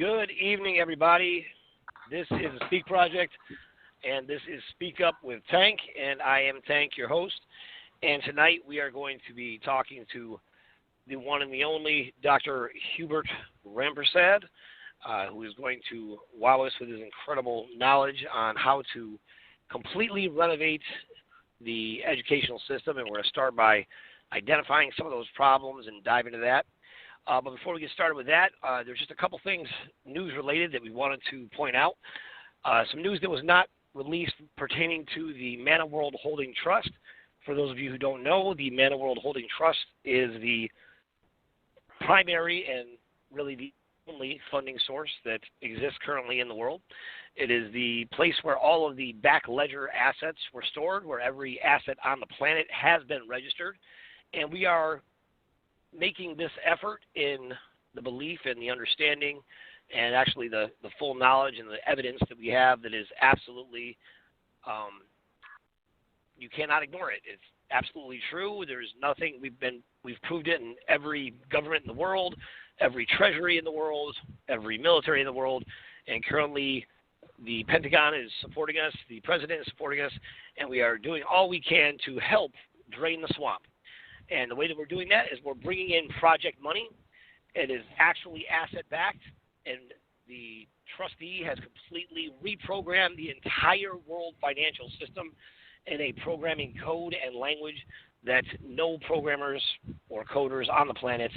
Good evening, everybody. This is a Speak Project, and this is Speak Up with Tank, and I am Tank, your host. And tonight we are going to be talking to the one and the only Dr. Hubert Rampersad, who is going to wow us with his incredible knowledge on how to completely renovate the educational system. And we're going to start by identifying some of those problems and dive into that. But before we get started with that, there's just a couple things news-related that we wanted to point out. Some news that was not released pertaining to the Manna World Holding Trust. For those of you who don't know, the Manna World Holding Trust is the primary and really the only funding source that exists currently in the world. It is the place where all of the back ledger assets were stored, where every asset on the planet has been registered. And we are making this effort in the belief and the understanding and actually the full knowledge and the evidence that we have that is absolutely, you cannot ignore it. It's absolutely true. There's nothing, we've proved it in every government in the world, every treasury in the world, every military in the world, and currently the Pentagon is supporting us, the president is supporting us, and we are doing all we can to help drain the swamp. And the way that we're doing that is we're bringing in project money. It is actually asset-backed, and the trustee has completely reprogrammed the entire world financial system in a programming code and language that no programmers or coders on the planet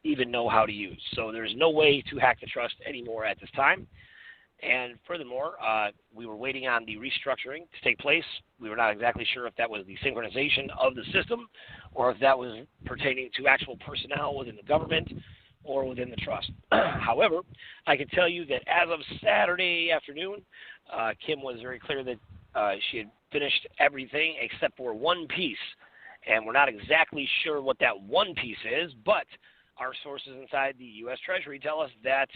even know how to use. So there's no way to hack the trust anymore at this time. And furthermore, we were waiting on the restructuring to take place. We were not exactly sure if that was the synchronization of the system or if that was pertaining to actual personnel within the government or within the trust. However, I can tell you that as of Saturday afternoon, Kim was very clear that she had finished everything except for one piece. And we're not exactly sure what that one piece is, but our sources inside the U.S. Treasury tell us that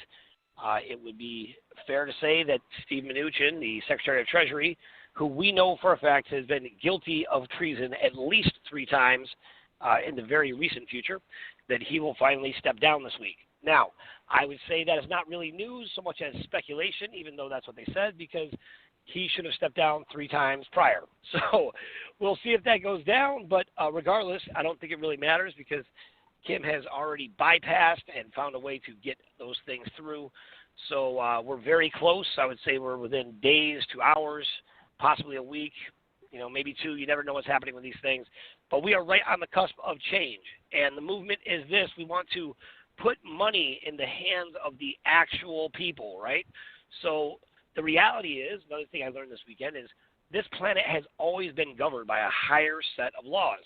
it would be fair to say that Steve Mnuchin, the Secretary of Treasury, who we know for a fact has been guilty of treason at least 3 times in the very recent future, that he will finally step down this week. Now, I would say that is not really news so much as speculation, even though that's what they said, because he should have stepped down 3 times prior. So we'll see if that goes down, but regardless, I don't think it really matters because Kim has already bypassed and found a way to get those things through. So we're very close. I would say we're within days to hours, possibly a week, maybe 2. You never know what's happening with these things. But we are right on the cusp of change. And the movement is this. We want to put money in the hands of the actual people, right? So the reality is, another thing I learned this weekend is this planet has always been governed by a higher set of laws.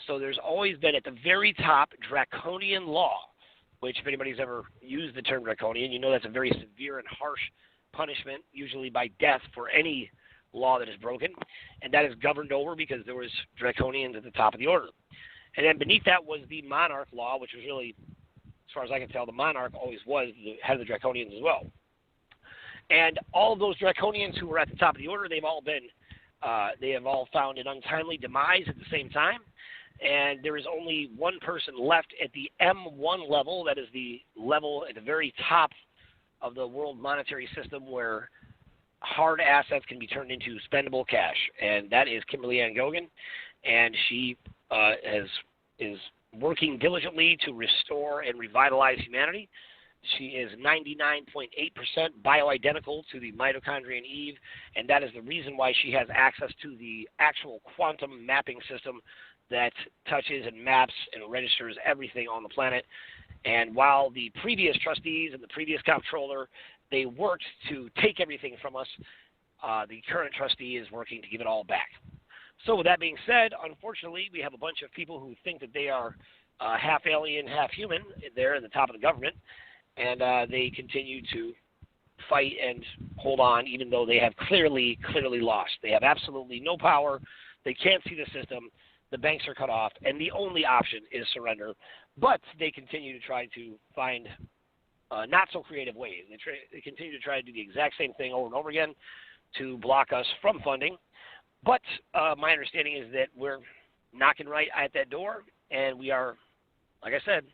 So there's always been at the very top draconian law, which if anybody's ever used the term draconian, you know that's a very severe and harsh punishment, usually by death for any law that is broken. And that is governed over because there was draconians at the top of the order. And then beneath that was the monarch law, which was really, as far as I can tell, the monarch always was the head of the draconians as well. And all of those draconians who were at the top of the order, they have all found an untimely demise at the same time. And there is only one person left at the M1 level, that is the level at the very top of the world monetary system where hard assets can be turned into spendable cash, and that is Kimberly Ann Gogan. And she is working diligently to restore and revitalize humanity. She is 99.8% bioidentical to the mitochondrial Eve, and that is the reason why she has access to the actual quantum mapping system that touches and maps and registers everything on the planet. And while the previous trustees and the previous comptroller, they worked to take everything from us, the current trustee is working to give it all back. So with that being said, unfortunately, we have a bunch of people who think that they are half alien, half human there at the top of the government, and they continue to fight and hold on even though they have clearly lost. They have absolutely no power. They can't see the system. The banks are cut off, and the only option is surrender. But they continue to try to find not so creative ways. They continue to try to do the exact same thing over and over again to block us from funding. But my understanding is that we're knocking right at that door, and we are, like I said,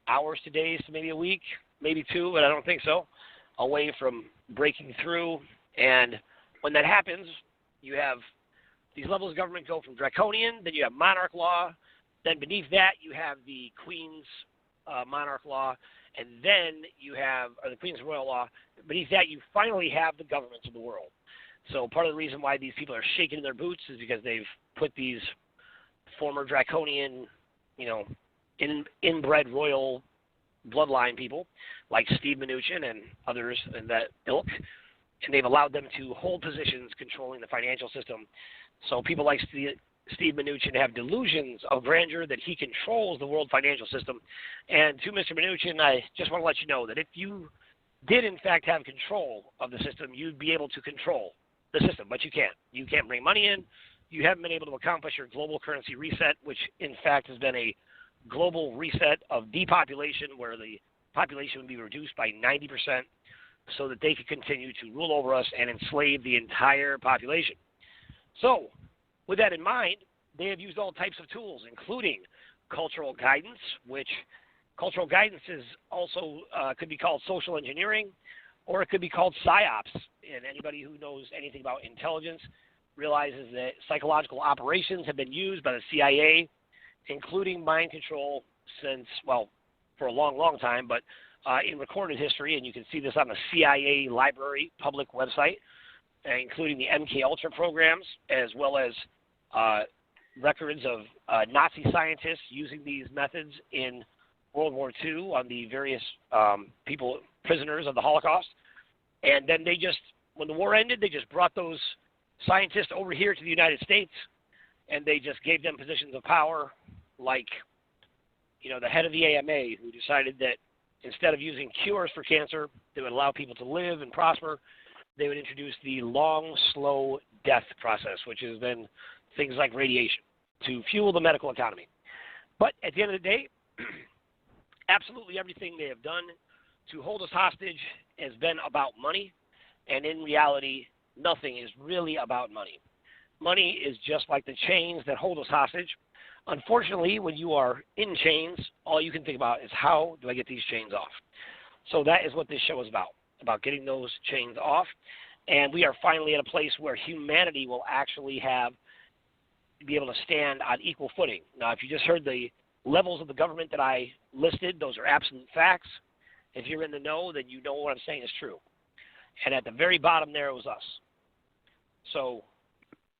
hours to days to maybe a week, maybe 2, but I don't think so. away from breaking through. And when that happens, you have these levels of government go from draconian, then you have monarch law, then beneath that you have the Queen's monarch law, and then you have the Queen's royal law. Beneath that, you finally have the governments of the world. So part of the reason why these people are shaking in their boots is because they've put these former draconian, inbred royal bloodline people like Steve Mnuchin and others in that ilk, and they've allowed them to hold positions controlling the financial system. So people like Steve Mnuchin have delusions of grandeur that he controls the world financial system. And to Mr. Mnuchin, I just want to let you know that if you did in fact have control of the system, you'd be able to control the system, but you can't. You can't bring money in. You haven't been able to accomplish your global currency reset, which in fact has been a global reset of depopulation where the population would be reduced by 90% so that they could continue to rule over us and enslave the entire population. So with that in mind, they have used all types of tools, including cultural guidance, which cultural guidance is also could be called social engineering, or it could be called psyops. And anybody who knows anything about intelligence realizes that psychological operations have been used by the CIA, including mind control since, well, for a long, long time, but in recorded history, and you can see this on the CIA library public website, including the MK Ultra programs, as well as records of Nazi scientists using these methods in World War II on the various prisoners of the Holocaust. And then they just, when the war ended, they just brought those scientists over here to the United States, and they just gave them positions of power, like, the head of the AMA, who decided that instead of using cures for cancer that would allow people to live and prosper, they would introduce the long, slow death process, which is then things like radiation, to fuel the medical economy. But at the end of the day, absolutely everything they have done to hold us hostage has been about money, and in reality, nothing is really about money. Money is just like the chains that hold us hostage. Unfortunately, when you are in chains, all you can think about is how do I get these chains off? So that is what this show is about getting those chains off. And we are finally at a place where humanity will actually be able to stand on equal footing. Now, if you just heard the levels of the government that I listed, those are absolute facts. If you're in the know, then you know what I'm saying is true. And at the very bottom there was us. So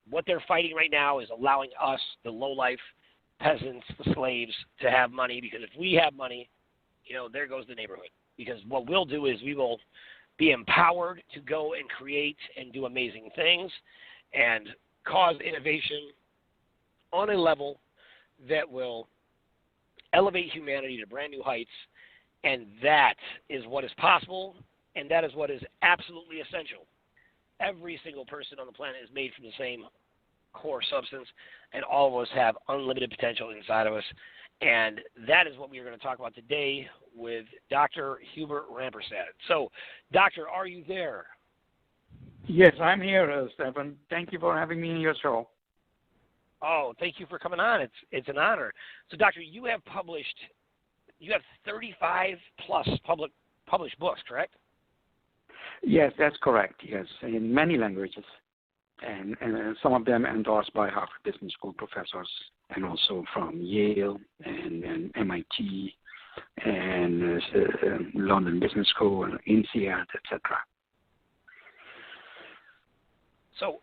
what they're fighting right now is allowing us, the lowlife peasants, the slaves, to have money, because if we have money, there goes the neighborhood. Because what we'll do is we will be empowered to go and create and do amazing things and cause innovation on a level that will elevate humanity to brand new heights. And that is what is possible, and that is what is absolutely essential. Every single person on the planet is made from the same core substance, and all of us have unlimited potential inside of us. And that is what we are going to talk about today with Dr. Hubert Rampersad. So, Doctor, are you there? Yes, I'm here, Stephen. Thank you for having me in your show. Oh, thank you for coming on. It's an honor. So, Doctor, you have 35 plus published books, correct? Yes, that's correct. Yes, in many languages, and some of them endorsed by Harvard Business School professors, and also from Yale and MIT and London Business School, INSEAD, etc. So,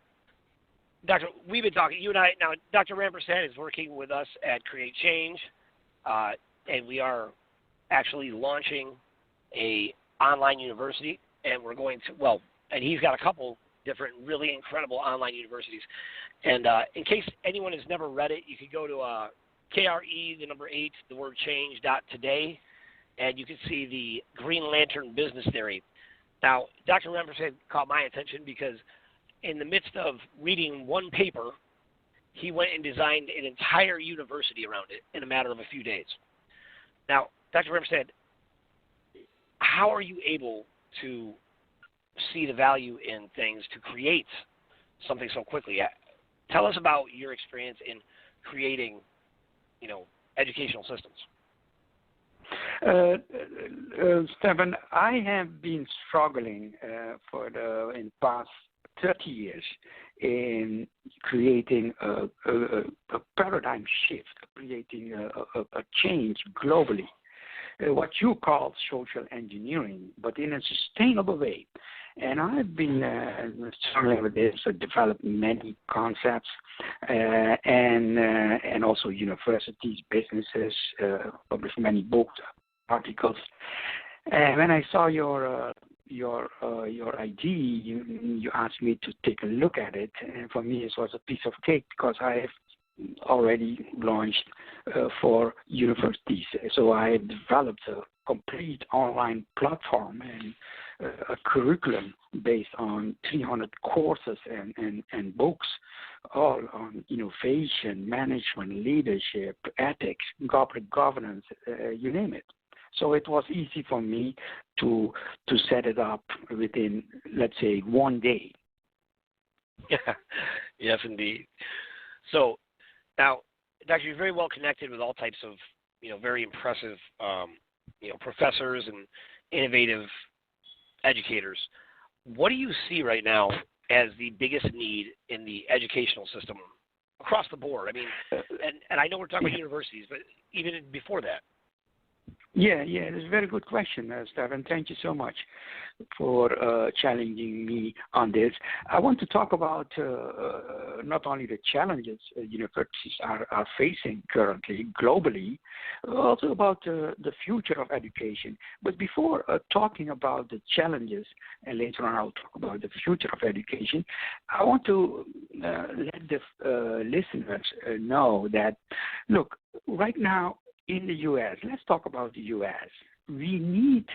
Doctor, we've been talking, you and I, now Dr. Rampersad is working with us at Create Change, and we are actually launching a online university, and we're going to, and he's got a couple different really incredible online universities. And in case anyone has never read it, you could go to KRE, the number 8, the word change.today, and you can see the Green Lantern business theory. Now, Dr. Rampersad caught my attention because in the midst of reading one paper, he went and designed an entire university around it in a matter of a few days. Now, Dr. Rampersad, how are you able to see the value in things to create something so quickly? Tell us about your experience in creating, educational systems. Stephen, I have been struggling in past 30 years in creating a paradigm shift, creating a change globally, what you call social engineering, but in a sustainable way. And I've been struggling with this, developed many concepts, and also universities, businesses, published many books, articles. And when I saw your ID, you asked me to take a look at it, and for me it was a piece of cake because I have already launched for universities. So I developed a complete online platform and a curriculum based on 300 courses and books, all on innovation, management, leadership, ethics, corporate governance, you name it. So it was easy for me to set it up within, let's say, one day. Yeah, yes, indeed. So now, Doctor, you're very well connected with all types of, very impressive, professors and innovative educators. What do you see right now as the biggest need in the educational system across the board? I mean, and I know we're talking about universities, but even before that. Yeah, it's a very good question, Stephen. Thank you so much for challenging me on this. I want to talk about not only the challenges universities are facing currently globally, also about the future of education. But before talking about the challenges, and later on I'll talk about the future of education, I want to let the listeners know that, look, right now, in the U.S., let's talk about the U.S. We need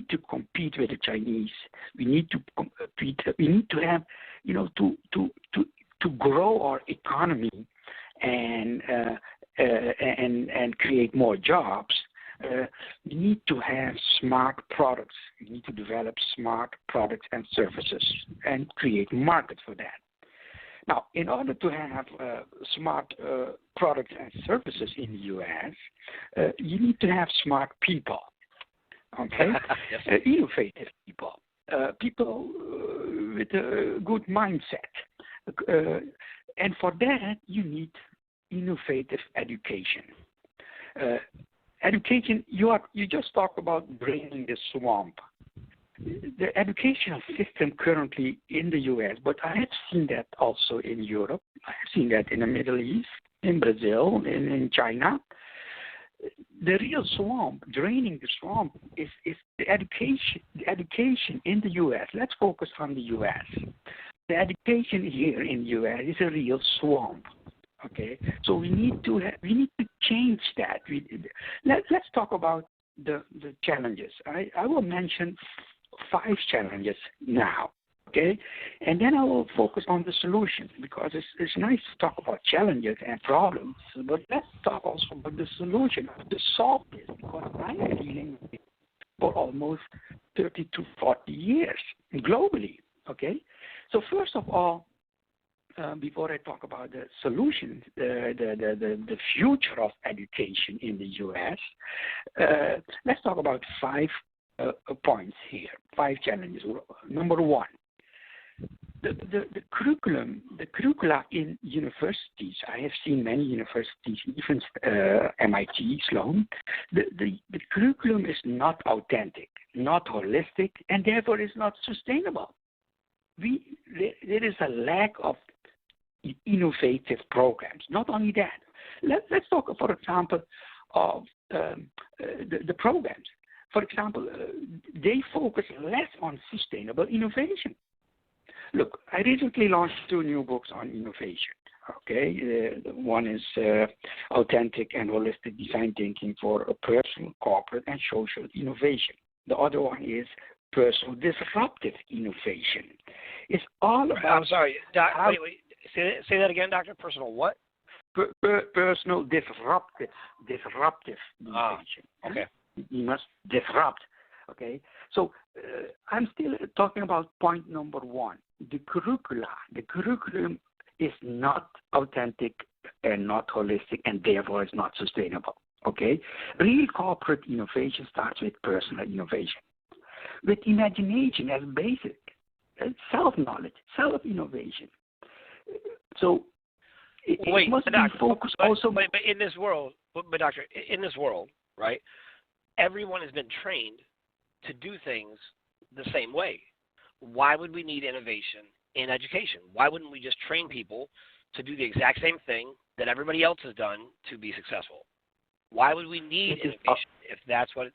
to compete with the Chinese. We need to compete. We need to have, to grow our economy and create more jobs. We need to have smart products. We need to develop smart products and services and create markets for that. Now, in order to have smart products and services in the U.S., you need to have smart people, okay? Yes. Innovative people, people with a good mindset. And for that, you need innovative education. Education, you just talked about draining the swamp. The educational system currently in the U.S., but I have seen that also in Europe. I have seen that in the Middle East, in Brazil, in China. The real swamp, draining the swamp, is the education. The education in the U.S. Let's focus on the U.S. The education here in the U.S. is a real swamp. Okay, so we need to change that. Let's talk about the challenges. I will mention 5 challenges now, okay? And then I will focus on the solutions because it's nice to talk about challenges and problems, but let's talk also about the solution, to solve this, because I am dealing with it for almost 30 to 40 years globally, okay? So first of all, before I talk about the solutions, the future of education in the U.S., let's talk about 5 points here, 5 challenges. Number 1, the curricula in universities. I have seen many universities, even MIT, Sloan. The curriculum is not authentic, not holistic, and therefore is not sustainable. There is a lack of innovative programs. Not only that, let's talk, for example, of the programs. For example, they focus less on sustainable innovation. Look, I recently launched 2 new books on innovation. Okay, one is Authentic and Holistic Design Thinking for a Personal, Corporate, and Social Innovation. The other one is Personal Disruptive Innovation. It's all about... I'm sorry, wait. Say that again, Doctor. Personal what? Personal disruptive innovation. Okay. You must disrupt. Okay. So I'm still talking about point number 1. The curricula. The curriculum is not authentic and not holistic, and therefore is not sustainable. Okay? Real corporate innovation starts with personal innovation, with imagination as basic, self-knowledge, self-innovation. So it must be focused also. But in this world, but doctor, in this world, right? Everyone has been trained to do things the same way. Why would we need innovation in education? Why wouldn't we just train people to do the exact same thing that everybody else has done to be successful? Why would we need innovation if that's what it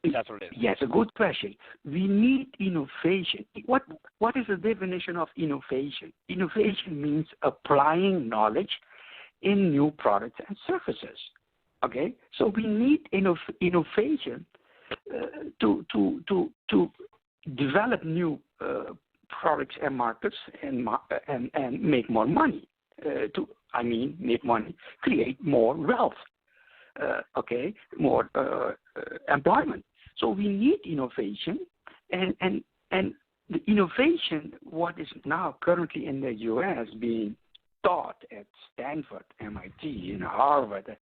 is? Yes, a good question. We need innovation. What is the definition of innovation? Innovation means applying knowledge in new products and services. Okay, so we need innovation to develop new products and markets and make more money. Make money, create more wealth. More employment. So we need innovation, and the innovation, what is now currently in the U.S. being taught at Stanford, MIT, and Harvard,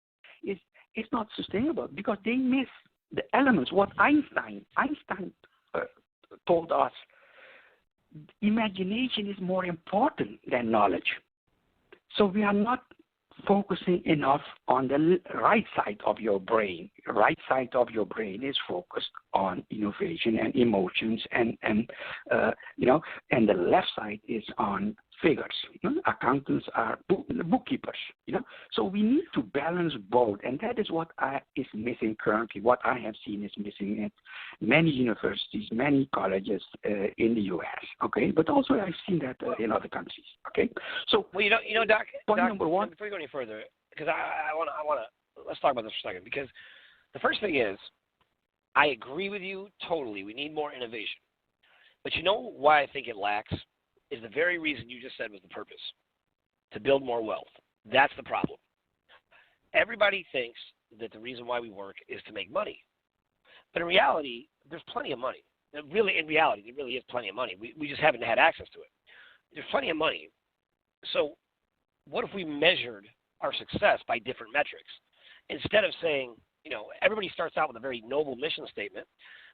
is not sustainable because they miss the elements. What Einstein told us, imagination is more important than knowledge. So we are not focusing enough on the right side of your brain. The right side of your brain is focused on innovation and emotions, and the left side is on figures. Accountants are bookkeepers. So we need to balance both, and that is what is missing currently. What I have seen is missing at many universities, many colleges in the U.S. Okay, but also I've seen that in other countries. Okay, so Doc. Point number one. Before you go any further, because I want to let's talk about this for a second. Because the first thing is, I agree with you totally. We need more innovation, but you know why I think it lacks is the very reason you just said was the purpose, to build more wealth. That's the problem. Everybody thinks that the reason why we work is to make money. But in reality, there's plenty of money. In reality, there really is plenty of money. We just haven't had access to it. There's plenty of money. So what if we measured our success by different metrics? Instead of saying, everybody starts out with a very noble mission statement,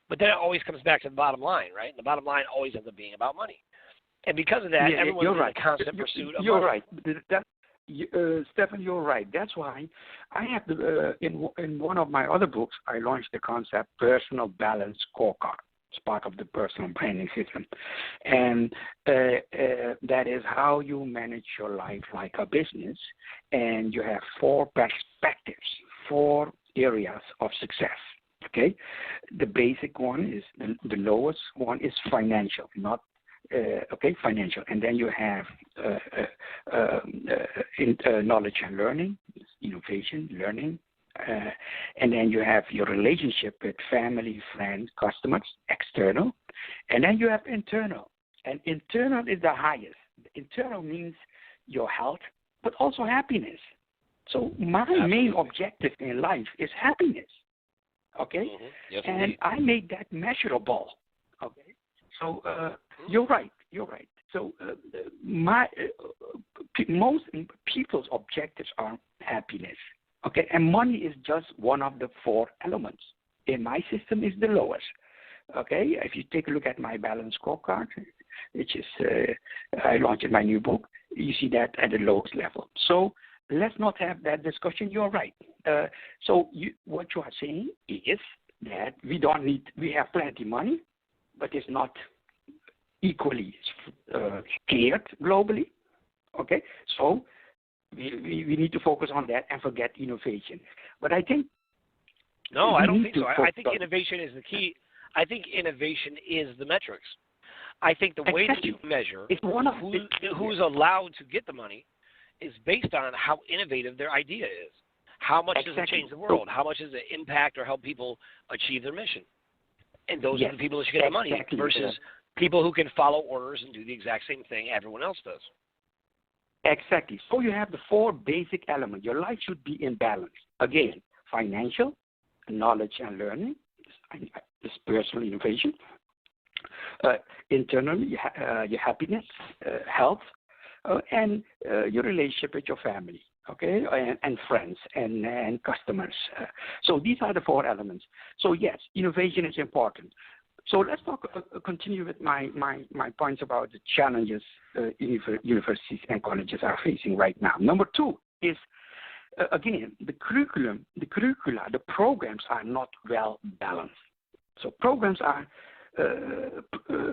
but then it always comes back to the bottom line, right? And the bottom line always ends up being about money. And because of that, everyone's in a constant pursuit of money. You're right. Stephan, you're right. That's why I have in one of my other books, I launched the concept personal balance scorecard. It's part of the personal branding system. And that is how you manage your life like a business. And you have 4 perspectives, 4 areas of success. Okay? The basic one is, the lowest one is financial, not financial, and then you have knowledge and learning, innovation, learning, and then you have your relationship with family, friends, customers, external, and then you have internal. And internal is the highest. Internal means your health, but also happiness. So my main objective in life is happiness. Okay, Yes, and indeed. I make that measurable. Okay. So you're right. So most people's objectives are happiness. Okay, and money is just one of the 4 elements. In my system, is the lowest. Okay, if you take a look at my balance scorecard, which is I launched in my new book, you see that at the lowest level. So let's not have that discussion. You're right. What you are saying is that we have plenty of money, but it's not equally scared globally. Okay, so we need to focus on that and forget innovation. But I think I don't think so. I think innovation is the key. I think innovation is the metrics. I think the way that you measure who's allowed to get the money is based on how innovative their idea is. How much does it change the world? How much does it impact or help people achieve their mission? And those are the people that should get the money versus people who can follow orders and do the exact same thing everyone else does. Exactly. So you have the 4 basic elements. Your life should be in balance. Again, financial, knowledge and learning, this personal innovation. Internally, your happiness, health, and your relationship with your family. okay, and friends and customers. So these are the 4 elements. So yes, innovation is important. So let's continue with my points about the challenges universities and colleges are facing right now. Number 2 is, again, the curricula, the programs are not well balanced. So programs are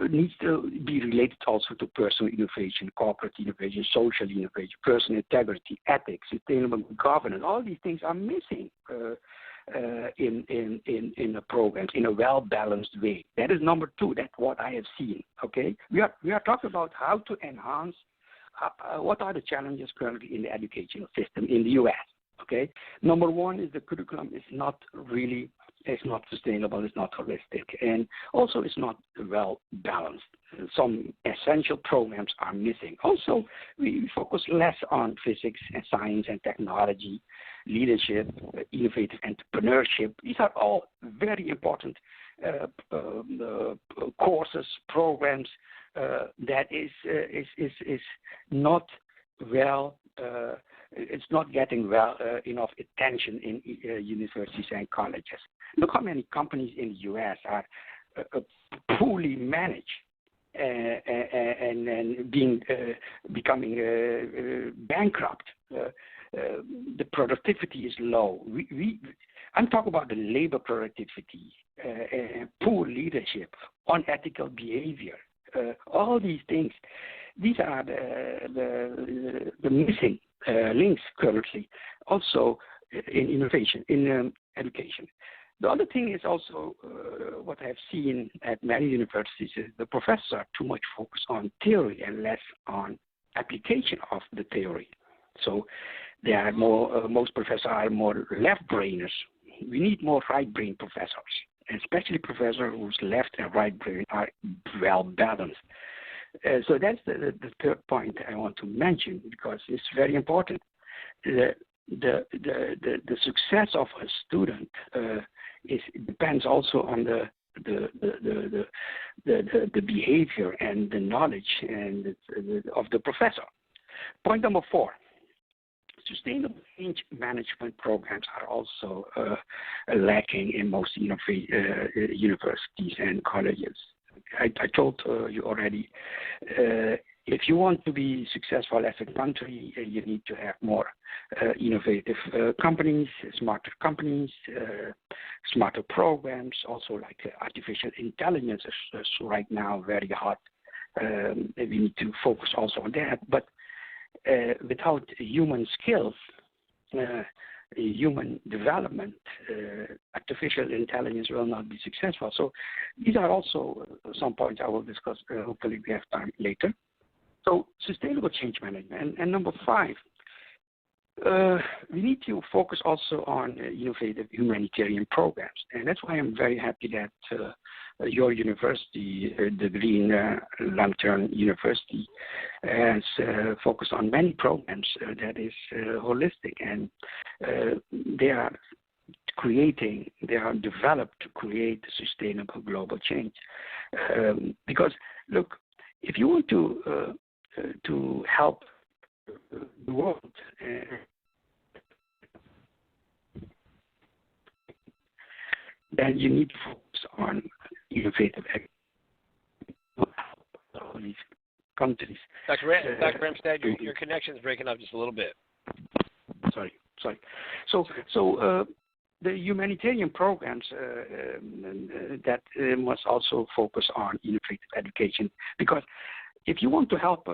needs to be related also to personal innovation, corporate innovation, social innovation, personal integrity, ethics, sustainable governance. All these things are missing in the programs in a well-balanced way. That is number 2. That's what I have seen. Okay, we are talking about how to enhance. What are the challenges currently in the educational system in the U.S.? Okay, number 1 is the curriculum is not really. It's not sustainable, it's not holistic, and also it's not well balanced. Some essential programs are missing. Also, we focus less on physics and science and technology, leadership, innovative entrepreneurship. These are all very important courses, programs that is not well. It's not getting enough attention in universities and colleges. Look how many companies in the U.S. are poorly managed and becoming bankrupt. The productivity is low. I'm talking about the labor productivity, poor leadership, unethical behavior. All these things. These are the missing links currently. Also in innovation, in education. The other thing is also what I have seen at many universities is the professors are too much focused on theory and less on application of the theory. So they are most professors are more left-brainers. We need more right-brain professors, especially professors whose left and right brain are well balanced. So that's the 3rd point I want to mention because it's very important. The success of a student depends also on the behavior and the knowledge and of the professor. Point number 4. Sustainable change management programs are also lacking in most universities and colleges. I told you already, if you want to be successful as a country, you need to have more innovative companies, smarter programs, also like artificial intelligence is right now very hot. We need to focus also on that. But without human skills, human development, artificial intelligence will not be successful. So these are also some points I will discuss. Hopefully we have time later. So sustainable change management. And number 5, we need to focus also on innovative humanitarian programs. And that's why I'm very happy that your university, the Green Lantern University, has focused on many programs that is holistic, and they are developed to create sustainable global change. Because look, if you want to help the world, then you need to focus on innovative all these countries. Dr. Rampersad, your connection is breaking up just a little bit. Sorry. So the humanitarian programs that must also focus on innovative education, because if you want to help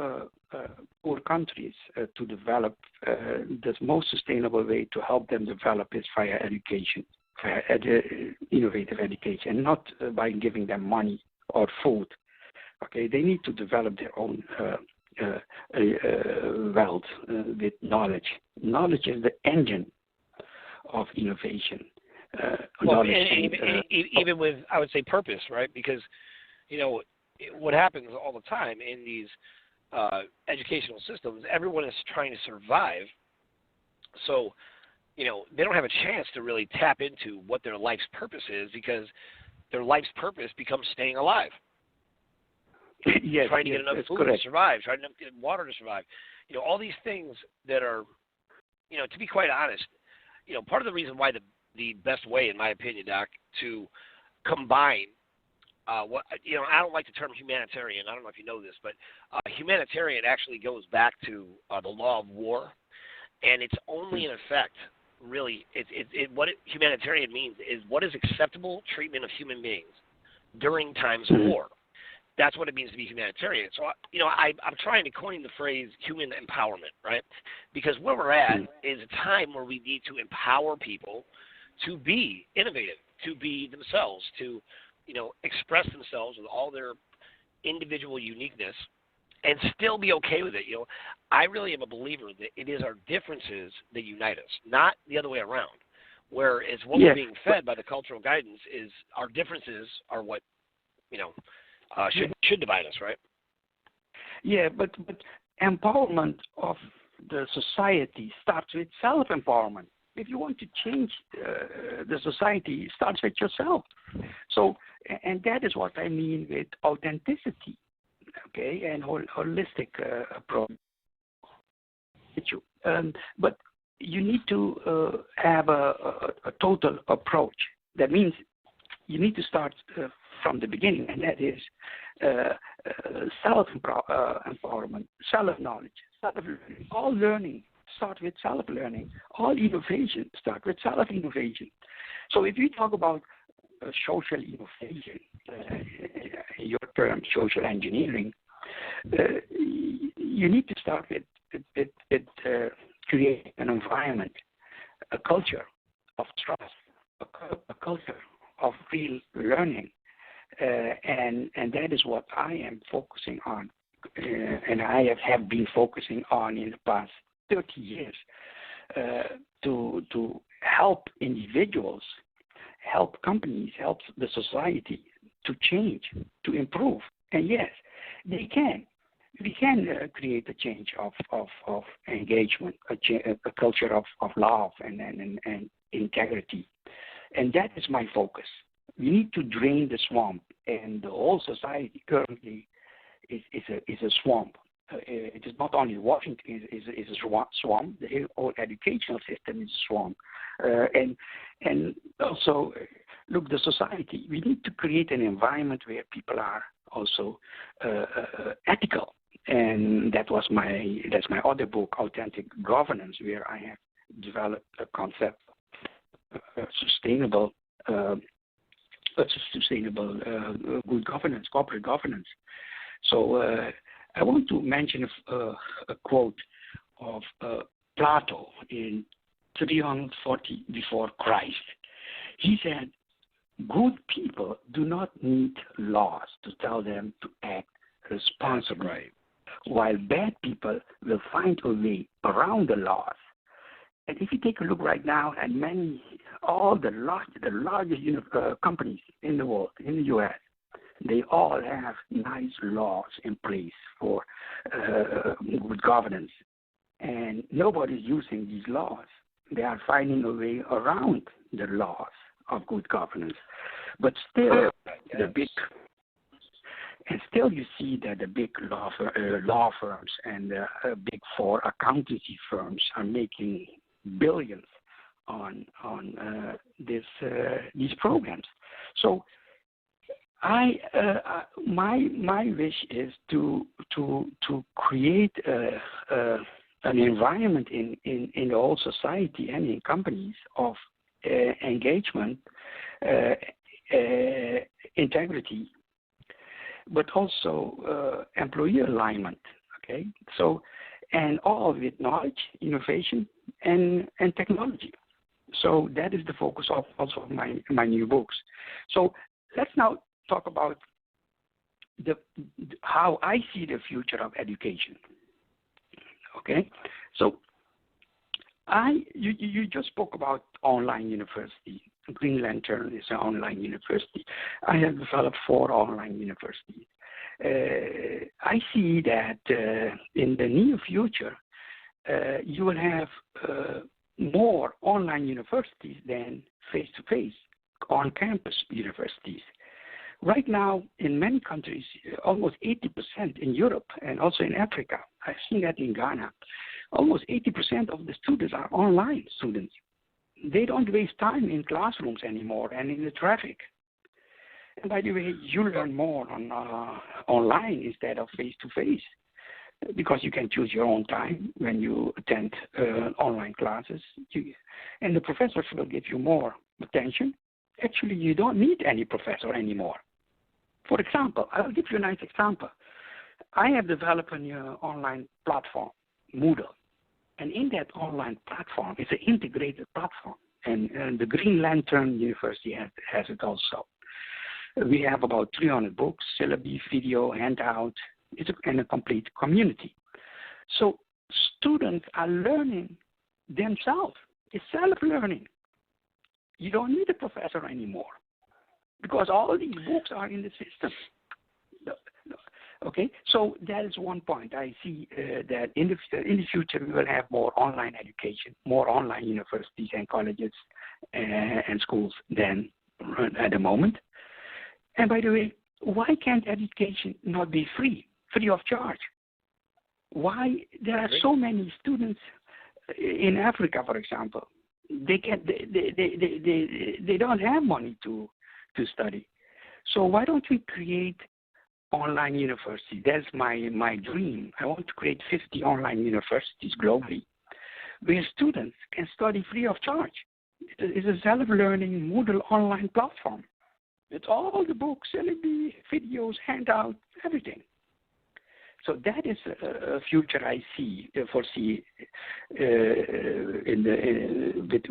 poor countries to develop, the most sustainable way to help them develop is via education, innovative education, not by giving them money or food. Okay, they need to develop their own wealth with knowledge. Knowledge is the engine of innovation. Even with, I would say, purpose, right? Because, what happens all the time in these educational systems, everyone is trying to survive. So, they don't have a chance to really tap into what their life's purpose is, because their life's purpose becomes staying alive. Yes, trying to get enough food to survive, trying to get water to survive. All these things that are to be quite honest, part of the reason why the best way, in my opinion, Doc, to combine I don't like the term humanitarian. I don't know if you know this, but humanitarian actually goes back to the law of war, and it's only in effect, really, humanitarian means is what is acceptable treatment of human beings during times of war. That's what it means to be humanitarian. So, I'm trying to coin the phrase human empowerment, right? Because where we're at is a time where we need to empower people to be innovative, to be themselves, to, express themselves with all their individual uniqueness and still be okay with it. I really am a believer that it is our differences that unite us, not the other way around. Whereas what we're being fed by the cultural guidance is our differences are what, should divide us, right? Yeah, but empowerment of the society starts with self-empowerment. If you want to change the society, it starts with yourself. So, and that is what I mean with authenticity, okay, and holistic approach. But you need to have a total approach. That means you need to start from the beginning, and that is self-empowerment, self-knowledge, self-learning. All learning start with self-learning. All innovation start with self-innovation. So if you talk about social innovation, your term social engineering, you need to start with create an environment, a culture of trust, a culture of real learning, and that is what I am focusing on, and I have been focusing on in the past 30 years to help individuals, help companies, help the society to change, to improve. And yes, they can. We can create a change of engagement, a culture of love and integrity. And that is my focus. We need to drain the swamp, and the whole society currently is a swamp. It is not only Washington is a swamp. The whole educational system is a swamp, and also look, the society. We need to create an environment where people are also ethical, and that's my other book, Authentic Governance, where I have developed a concept of sustainable good governance, corporate governance. So I want to mention a quote of Plato in 340 before Christ. He said, "Good people do not need laws to tell them to act responsibly, right, while bad people will find a way around the laws." And if you take a look right now at all the largest companies in the world, in the U.S., they all have nice laws in place for good governance. And nobody's using these laws. They are finding a way around the laws of good governance. But still, you see that the big law firms and the big four accountancy firms are making billions on these programs. So my wish is to create an environment in the whole society and in companies of engagement, integrity, but also employee alignment. Okay, so and all with knowledge, innovation, and technology. So that is the focus of also my new books. So let's now talk about how I see the future of education. Okay, so you just spoke about online university. Green Lantern is an online university. I have developed 4 online universities. I see that in the near future, you will have more online universities than face-to-face on-campus universities. Right now, in many countries, almost 80% in Europe and also in Africa, I've seen that in Ghana, almost 80% of the students are online students. They don't waste time in classrooms anymore and in the traffic. And by the way, you learn more on online instead of face-to-face because you can choose your own time when you attend online classes. And the professors will give you more attention. Actually, you don't need any professor anymore. For example, I'll give you a nice example. I have developed an online platform, Moodle. And in that online platform, it's an integrated platform. And the Green Lantern University has it also. We have about 300 books, syllabi, video, handout. It's a complete community. So students are learning themselves. It's self-learning. You don't need a professor anymore because all these books are in the system. Okay, so that is one point. I see that in the future we will have more online education, more online universities and colleges and schools than at the moment. And by the way, why can't education not be free of charge? Why there are so many students in Africa, for example, they don't have money to study. So why don't we create online university? That's my dream. I want to create 50 online universities globally where students can study free of charge. It's a self-learning Moodle online platform. It's all the books, syllabi, videos, handouts, everything. So that is a future I foresee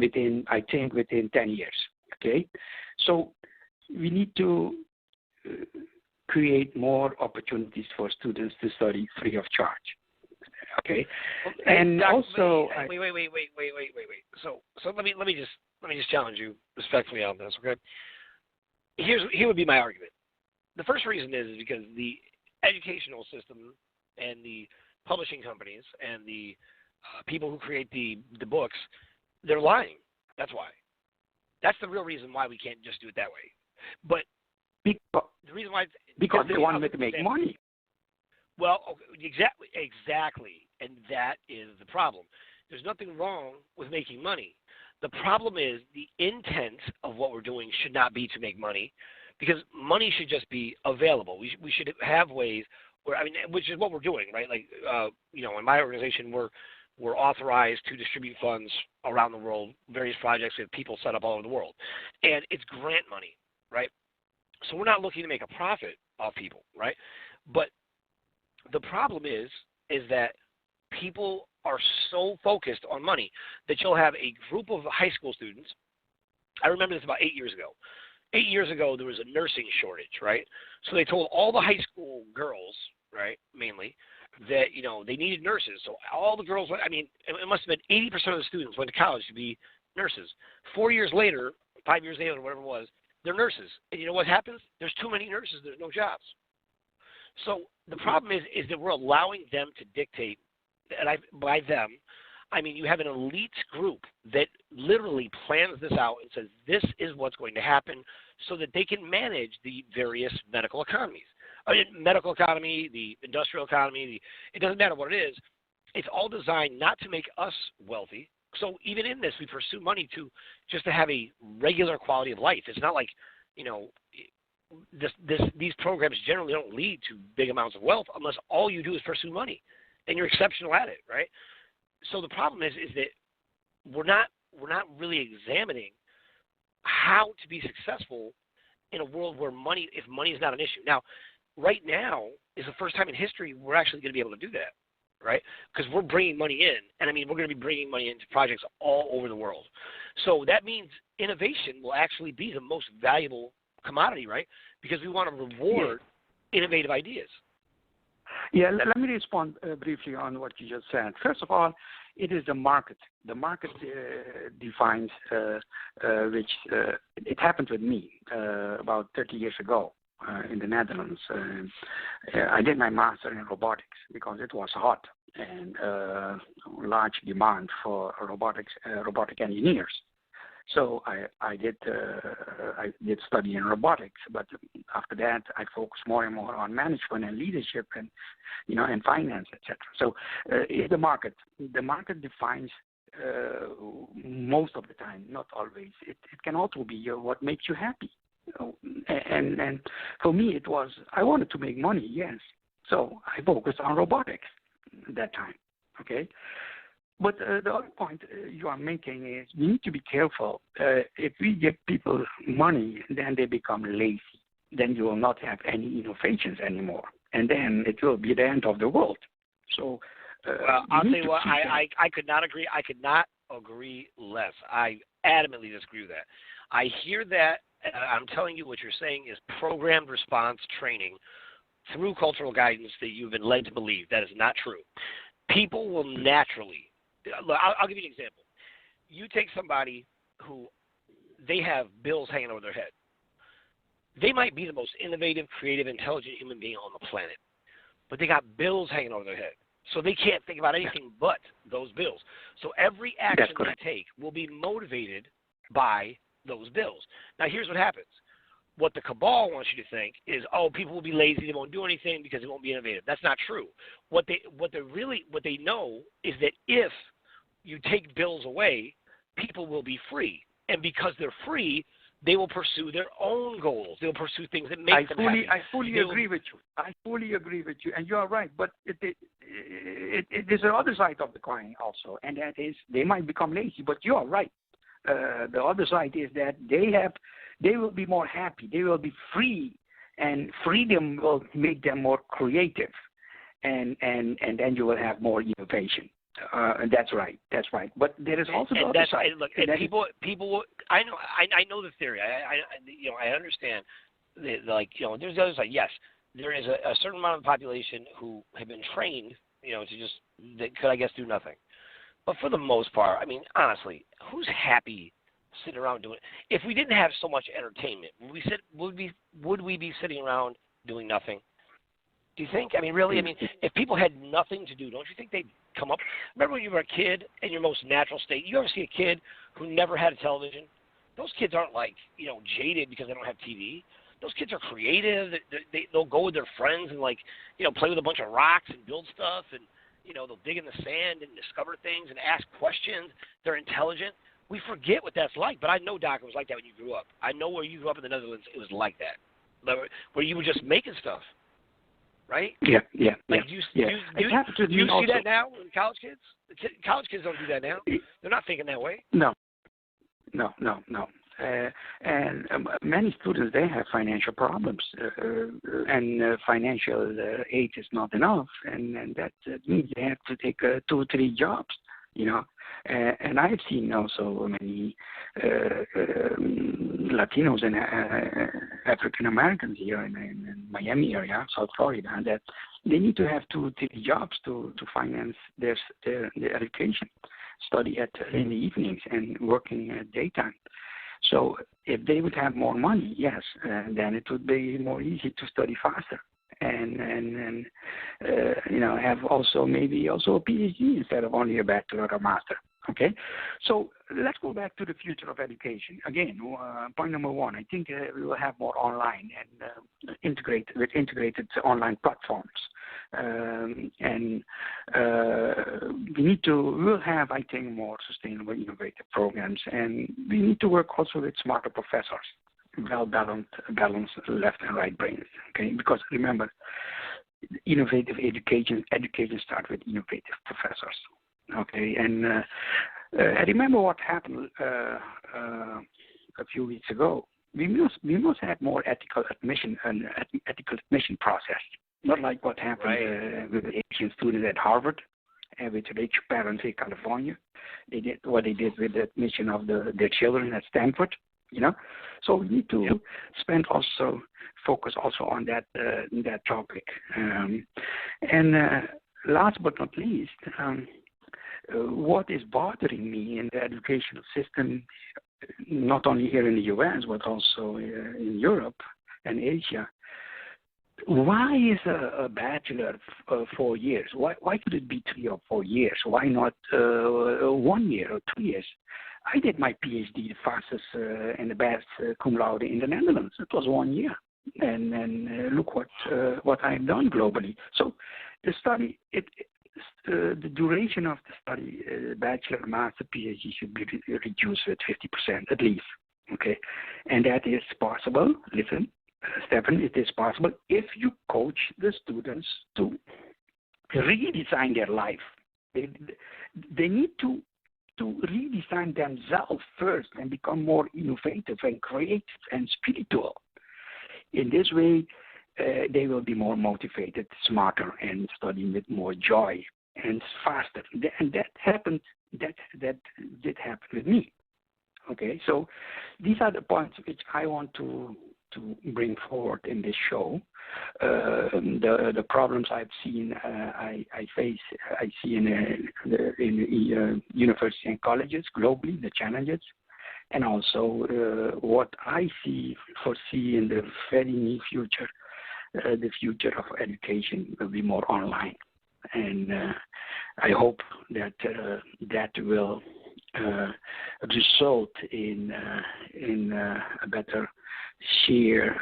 within 10 years. Okay, so we need to create more opportunities for students to study free of charge. Okay, and also wait. So let me just challenge you respectfully on this. Okay, here would be my argument. The first reason is because the educational system and the publishing companies and the people who create the books, they're lying. That's why. That's the real reason why we can't just do it that way. But the reason why because they want to make money. Well, exactly, and that is the problem. There's nothing wrong with making money. The problem is the intent of what we're doing should not be to make money, because money should just be available. We should have ways where, which is what we're doing, right? Like, in my organization, we're authorized to distribute funds around the world, various projects with people set up all over the world, and it's grant money, right? So we're not looking to make a profit off people, right? But the problem is that people are so focused on money that you'll have a group of high school students. I remember this about 8 years ago. 8 years ago, there was a nursing shortage, right? So they told all the high school girls, right, mainly, that, they needed nurses. So all the girls, it must have been 80% of the students went to college to be nurses. 4 years later, 5 years later, whatever it was, they're nurses. And you know what happens? There's too many nurses. There's no jobs. So the problem is that we're allowing them to dictate, and by them, I mean you have an elite group that literally plans this out and says this is what's going to happen so that they can manage the various medical economies. Medical economy, the industrial economy, it doesn't matter what it is. It's all designed not to make us wealthy. So even in this, we pursue money just to have a regular quality of life. It's not like, these programs generally don't lead to big amounts of wealth unless all you do is pursue money, and you're exceptional at it, right? So the problem is that we're not really examining how to be successful in a world where if money is not an issue. Now, right now is the first time in history we're actually going to be able to do that, right? Because we're bringing money in, and we're going to be bringing money into projects all over the world. So that means innovation will actually be the most valuable commodity, right? Because we want to reward innovative ideas. Yeah, let me respond briefly on what you just said. First of all, it is the market. The market defines which it happened with me about 30 years ago in the Netherlands. I did my master in robotics because it was hot and large demand for robotic engineers. So I did study in robotics, but after that I focused more and more on management and leadership and and finance, etc. So the market defines most of the time, not always. It can also be what makes you happy. And for me, it was I wanted to make money, yes. So I focused on robotics at that time. Okay. But the other point you are making is we need to be careful. If we give people money, then they become lazy. Then you will not have any innovations anymore, and then it will be the end of the world. So, well, I'll tell you what, I could not agree. I could not agree less. I adamantly disagree with that. I hear that. I'm telling you, what you're saying is programmed response training through cultural guidance that you've been led to believe. That is not true. People will naturally. I'll give you an example. You take somebody who they have bills hanging over their head. They might be the most innovative, creative, intelligent human being on the planet, but they got bills hanging over their head. So they can't think about anything but those bills. So every action they take will be motivated by those bills. Now, here's what happens. What the cabal wants you to think is, oh, people will be lazy, they won't do anything because they won't be innovative. That's not true. What they know is that if you take bills away, people will be free. And because they're free, they will pursue their own goals. They'll pursue things that make them happy. I fully agree with you. I fully agree with you, and you are right. But there's the other side of the coin also, and that is they might become lazy. But you are right. The other side is that they will be more happy. They will be free, and freedom will make them more creative, and then you will have more innovation. And that's right. But there is also the other side. Look, and people. I know the theory. I understand. There's the other side. Yes, there is a certain amount of the population who have been trained, to just that could, I guess, do nothing. But for the most part, I mean, honestly, who's happy sitting around doing it? If we didn't have so much entertainment, would we be sitting around doing nothing? Do you think? I mean, really? I mean, if people had nothing to do, don't you think they'd come up? Remember when you were a kid in your most natural state? You ever see a kid who never had a television? Those kids aren't jaded because they don't have TV. Those kids are creative. They'll go with their friends and play with a bunch of rocks and build stuff, and they'll dig in the sand and discover things and ask questions. They're intelligent. We forget what that's like. But I know, Doc, it was like that when you grew up. I know where you grew up in the Netherlands, it was like that, where you were just making stuff. Right? Yeah. Do you see that now in college kids? College kids don't do that now. They're not thinking that way. No. And many students, they have financial problems, and financial aid is not enough, and that means they have to take 2 or 3 jobs, And I've seen also many Latinos and African Americans here in Miami area, South Florida, that they need to have 2 or 3 jobs to finance their education, study in the evenings and working at daytime. So if they would have more money, yes, then it would be more easy to study faster and have maybe a PhD instead of only a bachelor or master. Okay, so let's go back to the future of education. Again, point number 1, I think we will have more online and integrated online platforms. We'll have, I think, more sustainable, innovative programs, and we need to work also with smarter professors, well-balanced left and right brains, okay? Because remember, innovative education starts with innovative professors, okay? And I remember what happened a few weeks ago. We must have more ethical admission process. Not like what happened with the Asian students at Harvard and with rich parents in California. They did what they did with the admission of their children at Stanford. So we need to focus also on that topic. And last but not least, what is bothering me in the educational system, not only here in the U.S. but also in Europe and Asia. Why is a bachelor 4 years? Why could it be 3 or 4 years? Why not 1 year or 2 years? I did my Ph.D. the fastest and the best cum laude in the Netherlands. It was 1 year. And look what I've done globally. So the study, the duration of the study, bachelor, master, PhD should be reduced with 50% at least. Okay, and that is possible. Listen, Stefan, it is possible if you coach the students to redesign their life. They need to redesign themselves first and become more innovative and creative and spiritual. In this way, they will be more motivated, smarter, and studying with more joy and faster. And that happened. That did happen with me. Okay, so these are the points which I want to bring forward in this show. The problems I've seen, I see in universities and colleges globally, the challenges, and also what I foresee in the very near future. The future of education will be more online, and I hope that that will result in a better share,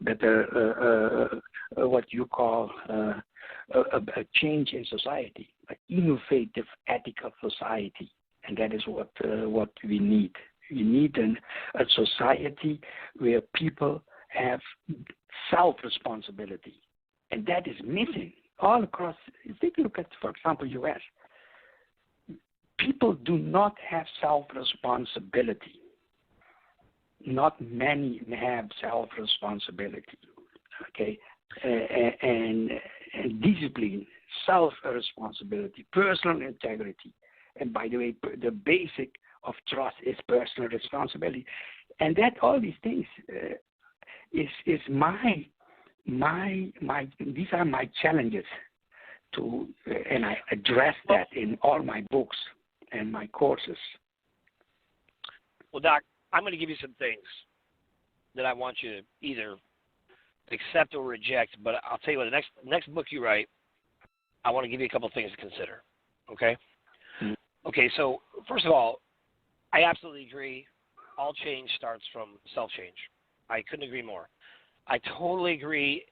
better what you call a change in society, an innovative, ethical society, and that is what we need. We need a society where people have self-responsibility, and that is missing all across. Take a look at, for example, U.S. People do not have self-responsibility. Not many have self-responsibility, okay? And discipline, self-responsibility, personal integrity. And by the way, the basic of trust is personal responsibility. And that all these things is these are my challenges and I address that in all my books and my courses. Well, Doc, I'm going to give you some things that I want you to either accept or reject, but I'll tell you what, the next book you write, I want to give you a couple of things to consider, okay? Mm-hmm. Okay, so first of all, I absolutely agree. All change starts from self-change. I couldn't agree more. I totally agree.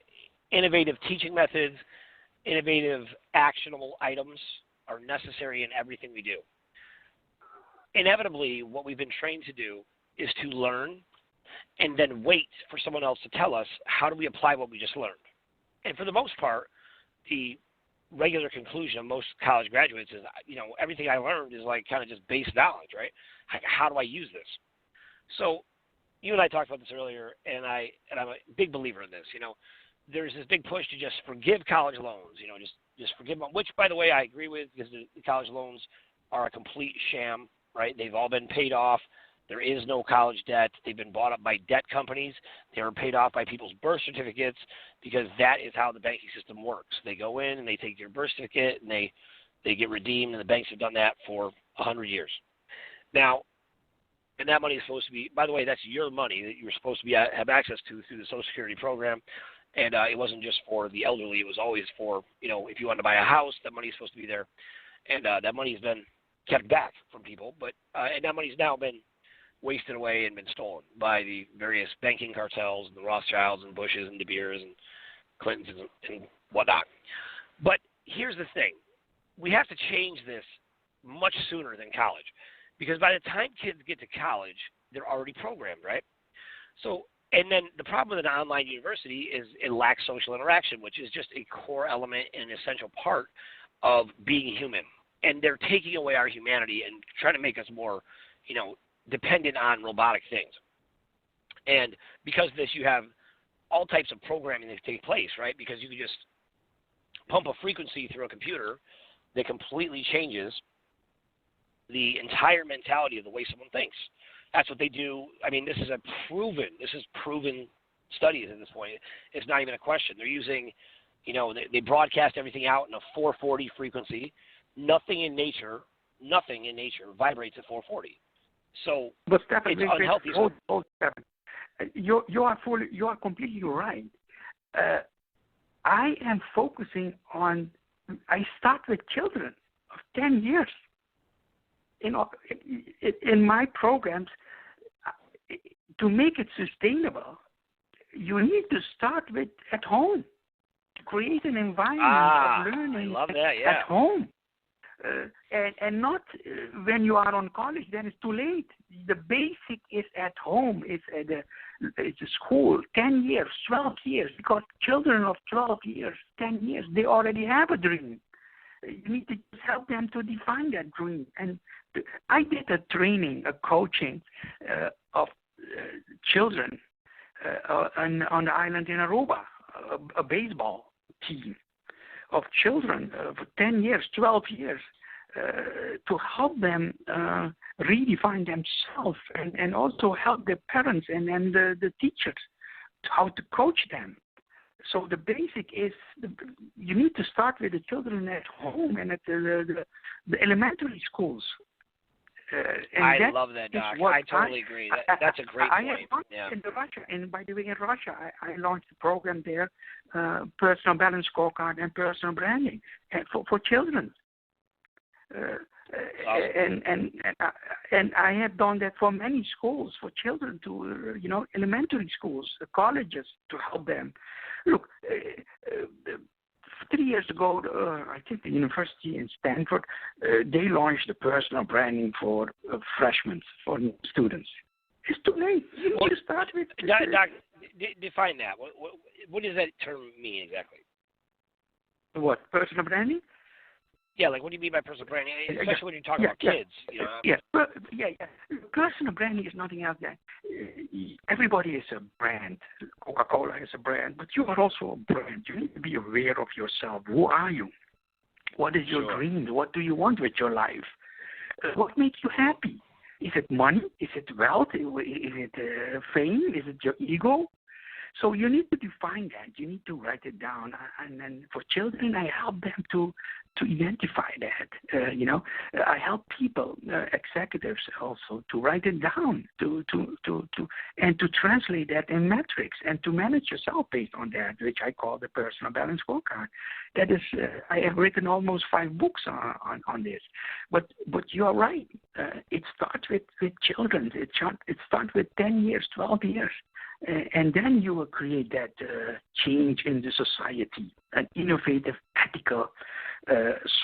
Innovative teaching methods, innovative actionable items are necessary in everything we do. Inevitably, what we've been trained to do is to learn and then wait for someone else to tell us how do we apply what we just learned. And for the most part, the regular conclusion of most college graduates is, everything I learned is like kind of just base knowledge, right? How do I use this? So you and I talked about this earlier, and I'm a big believer in this. There's this big push to just forgive college loans, just forgive them, which, by the way, I agree with, because the college loans are a complete sham, right? They've all been paid off. There is no college debt. They've been bought up by debt companies. They are paid off by people's birth certificates, because that is how the banking system works. They go in and they take your birth certificate and they get redeemed, and the banks have done that for 100 years. Now, and that money is supposed to be, by the way, that's your money that you're supposed to have access to through the Social Security program. And it wasn't just for the elderly. It was always for, if you wanted to buy a house, that money is supposed to be there. And that money has been kept back from people. But and that money's now been wasted away and been stolen by the various banking cartels, and the Rothschilds and Bushes and De Beers and Clintons and whatnot. But here's the thing. We have to change this much sooner than college, because by the time kids get to college, they're already programmed, right? So, and then the problem with an online university is it lacks social interaction, which is just a core element and an essential part of being human. And they're taking away our humanity and trying to make us more, dependent on robotic things. And because of this, you have all types of programming that take place, right? Because you can just pump a frequency through a computer that completely changes the entire mentality of the way someone thinks. That's what they do. I mean, this is proven studies at this point. It's not even a question. They're using, they broadcast everything out in a 440 frequency. Nothing in nature vibrates at 440. So but Stefan, it's unhealthy. Hold, Stefan. You are completely right. I am focusing on. I start with children of 10 years. in my programs, to make it sustainable, you need to start with at home. Create an environment of learning at home. And not when you are on college, then it's too late. The basic is at home. It's a school, 10 years, 12 years, because children of 12 years, 10 years, they already have a dream. You need to help them to define that dream. And I did a training, a coaching of children on the island in Aruba, a baseball team of children for 10 years, 12 years, to help them redefine themselves and also help the parents and the teachers how to coach them. So the basic is you need to start with the children at home and at the elementary schools. I love that, Doc. I totally agree. That's a great point. In Russia, and by the way, in Russia, I launched a program there, personal balance scorecard and personal branding for children. And I have done that for many schools, for children to, elementary schools, colleges, to help them. Look, 3 years ago, I think the university in Stanford, they launched the personal branding for freshmen, for students. It's too late. You need to start with... Doc, define that. What does that term mean exactly? What, personal branding? Yeah, like what do you mean by personal branding? Especially when you're talking about kids. Yes. Personal branding is nothing else than everybody is a brand. Coca-Cola is a brand, but you are also a brand. You need to be aware of yourself. Who are you? What is your dream? What do you want with your life? What makes you happy? Is it money? Is it wealth? Is it fame? Is it your ego? So you need to define that. You need to write it down. And then for children, I help them to identify that. I help people, executives also, to write it down, and to translate that in metrics and to manage yourself based on that, which I call the personal balance scorecard. That is, I have written almost 5 books on this. But you are right. It starts with children. It starts with 10 years, 12 years. And then you will create that change in the society, an innovative, ethical,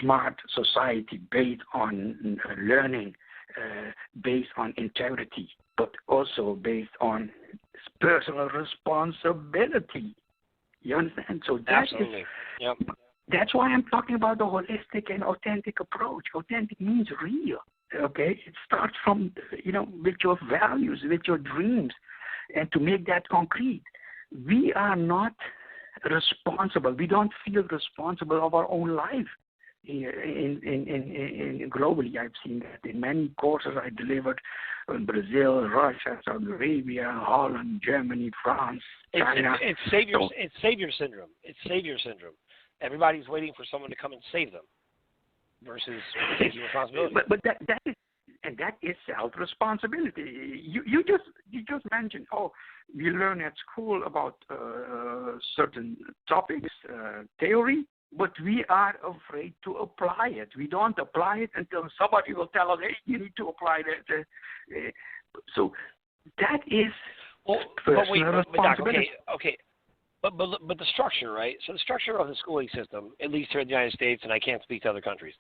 smart society based on learning, based on integrity, but also based on personal responsibility. You understand? So Absolutely. That's why I'm talking about the holistic and authentic approach. Authentic means real. Okay, it starts from with your values, with your dreams. And to make that concrete, we are not responsible. We don't feel responsible of our own life. In globally, I've seen that in many courses I delivered in Brazil, Russia, Saudi Arabia, Holland, Germany, France, China. It's savior syndrome. It's savior syndrome. Everybody's waiting for someone to come and save them versus taking responsibility. But that is self-responsibility. You just mentioned, we learn at school about certain topics, theory, but we are afraid to apply it. We don't apply it until somebody will tell us, hey, you need to apply that. So that is personal responsibility. Okay. But the structure, right? So the structure of the schooling system, at least here in the United States, and I can't speak to other countries,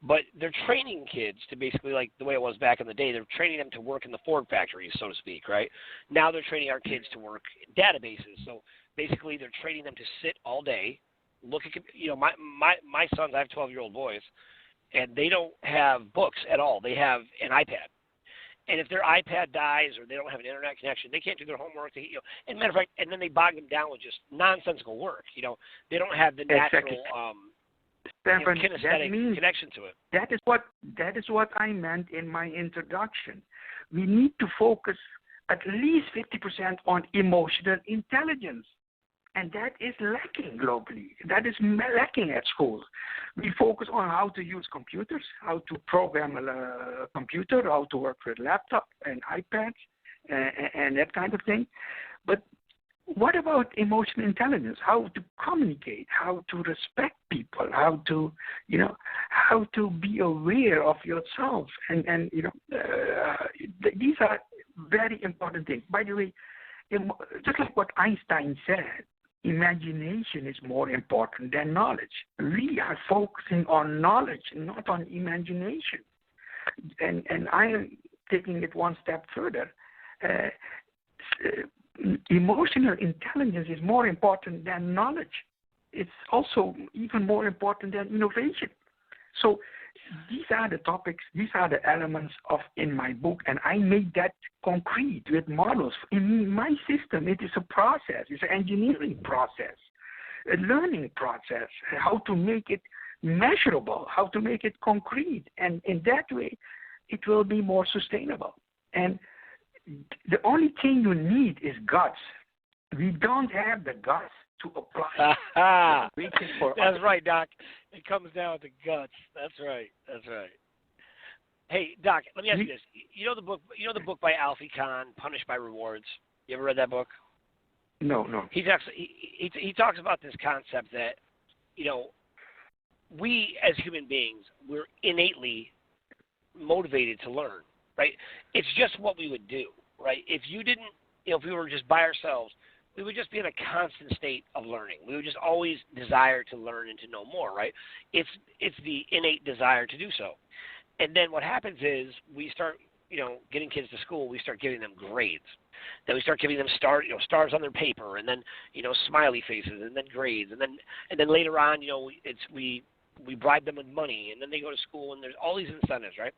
but they're training kids to basically, like the way it was back in the day, they're training them to work in the Ford factories, so to speak, right? Now they're training our kids to work in databases. So basically they're training them to sit all day, look at, my sons, I have 12-year-old boys, and they don't have books at all. They have an iPad. And if their iPad dies or they don't have an internet connection, they can't do their homework. And matter of fact, and then they bog them down with just nonsensical work. They don't have the natural kinesthetic connection to it. That is what I meant in my introduction. We need to focus at least 50% on emotional intelligence. And that is lacking globally. That is lacking at schools. We focus on how to use computers, how to program a computer, how to work with laptop and iPads and that kind of thing. But what about emotional intelligence? How to communicate, how to respect people, how to, how to be aware of yourself, and these are very important things. By the way, just like what Einstein said, imagination is more important than knowledge. We are focusing on knowledge, not on imagination. And I am taking it one step further. Emotional intelligence is more important than knowledge. It's also even more important than innovation. So these are the topics, these are the elements in my book, and I made that concrete with models. In my system, it is a process. It's an engineering process, a learning process, how to make it measurable, how to make it concrete. And in that way, it will be more sustainable. And the only thing you need is guts. We don't have the guts to apply. That's right, Doc. It comes down to guts. That's right. Hey, Doc, let me ask you this. You know the book by Alfie Kahn, Punished by Rewards? You ever read that book? No. He talks about this concept that, we as human beings, we're innately motivated to learn, right? It's just what we would do, right? If you didn't, if we were just by ourselves, we would just be in a constant state of learning. We would just always desire to learn and to know more, right? It's the innate desire to do so. And then what happens is we start, getting kids to school, we start giving them grades. Then we start giving them stars on their paper, and then, smiley faces, and then grades, and then later on, we bribe them with money, and then they go to school, and there's all these incentives, right?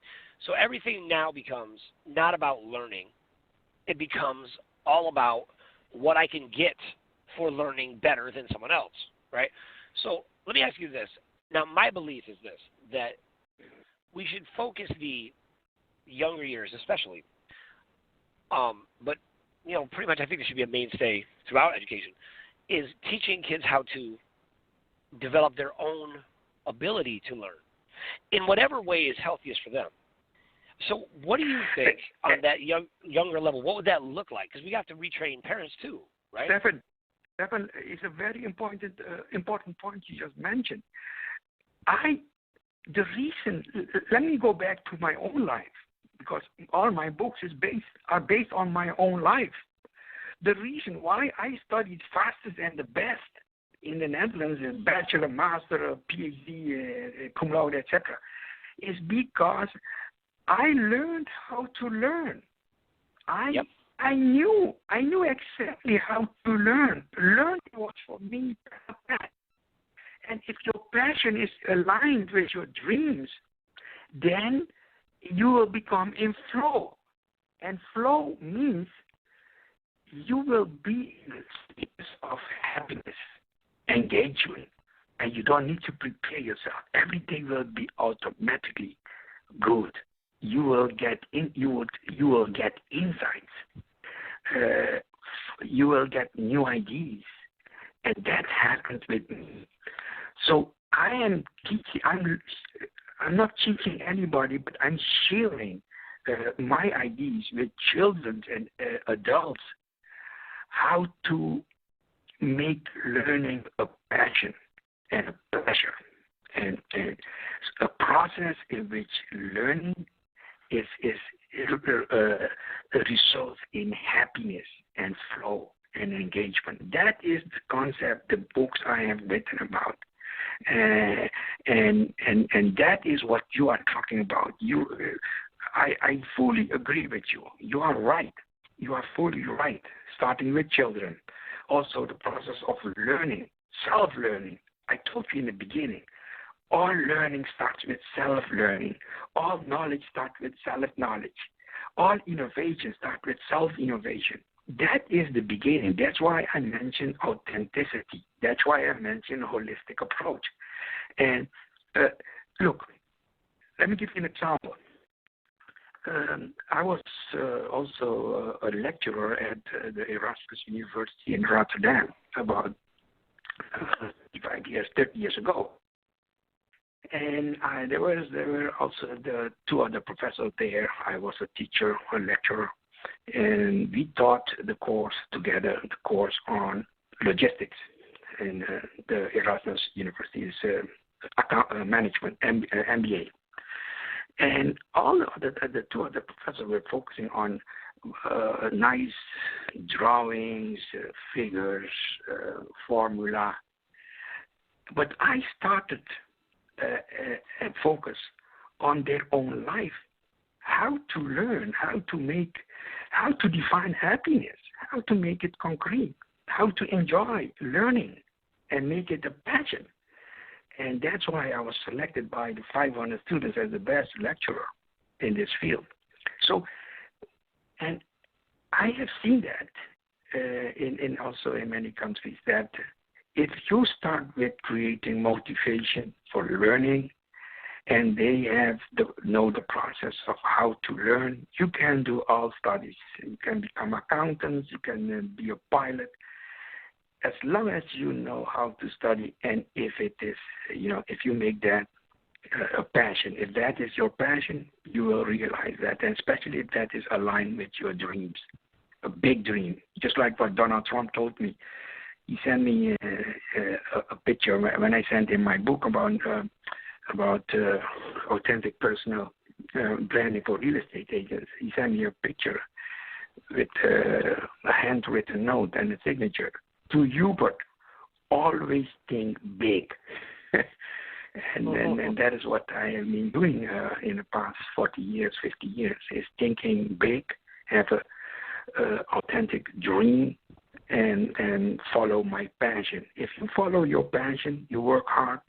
So everything now becomes not about learning. It becomes all about what I can get for learning better than someone else, right? So let me ask you this. Now, my belief is this, that we should focus the younger years especially, but, pretty much I think this should be a mainstay throughout education, is teaching kids how to develop their own ability to learn in whatever way is healthiest for them. So what do you think on that younger level? What would that look like? Because we have to retrain parents too, right? Stephen is a very important point you just mentioned. Let me go back to my own life, because all my books are based on my own life. The reason why I studied fastest and the best in the Netherlands, is bachelor, master, Ph.D, cum laude, etc., is because I learned how to learn. I knew exactly how to learn. Learning was for me that. And if your passion is aligned with your dreams, then you will become in flow. And flow means you will be in a state of happiness, engagement, and you don't need to prepare yourself. Everything will be automatically good. You will get insights. You will get new ideas, and that happened with me. So I am teaching. I'm not teaching anybody, but I'm sharing my ideas with children and adults, how to make learning a passion and a pleasure, and a process in which learning results in happiness and flow and engagement. That is the concept, the books I have written about, and that is what you are talking about. I fully agree with you. You are right. You are fully right. Starting with children, also the process of learning, self-learning. I told you in the beginning, all learning starts with self-learning. All knowledge starts with self-knowledge. All innovation starts with self-innovation. That is the beginning. That's why I mentioned authenticity. That's why I mentioned holistic approach. And look, let me give you an example. I was also a lecturer at the Erasmus University in Rotterdam about 30 years ago. And there were also the two other professors there. I was a teacher, a lecturer. and we taught the course together, the course on logistics in the Erasmus University's management MBA. And all of the two other professors were focusing on nice drawings, figures, formula. But I started and focus on their own life, how to learn, how to define happiness, how to make it concrete, how to enjoy learning and make it a passion. And that's why I was selected by the 500 students as the best lecturer in this field. So, and I have seen that in also in many countries, that if you start with creating motivation for learning, and they know the process of how to learn, you can do all studies. You can become accountants, you can be a pilot, as long as you know how to study, and if it is, if you make that a passion, if that is your passion, you will realize that, and especially if that is aligned with your dreams, a big dream. Just like what Donald Trump told me. He sent me a picture when I sent him my book about authentic personal branding for real estate agents. He sent me a picture with a handwritten note and a signature. To Hubert, always think big. and that is what I have been doing in the past 40 years, 50 years, is thinking big, have a authentic dream, and follow my passion. If you follow your passion, you work hard,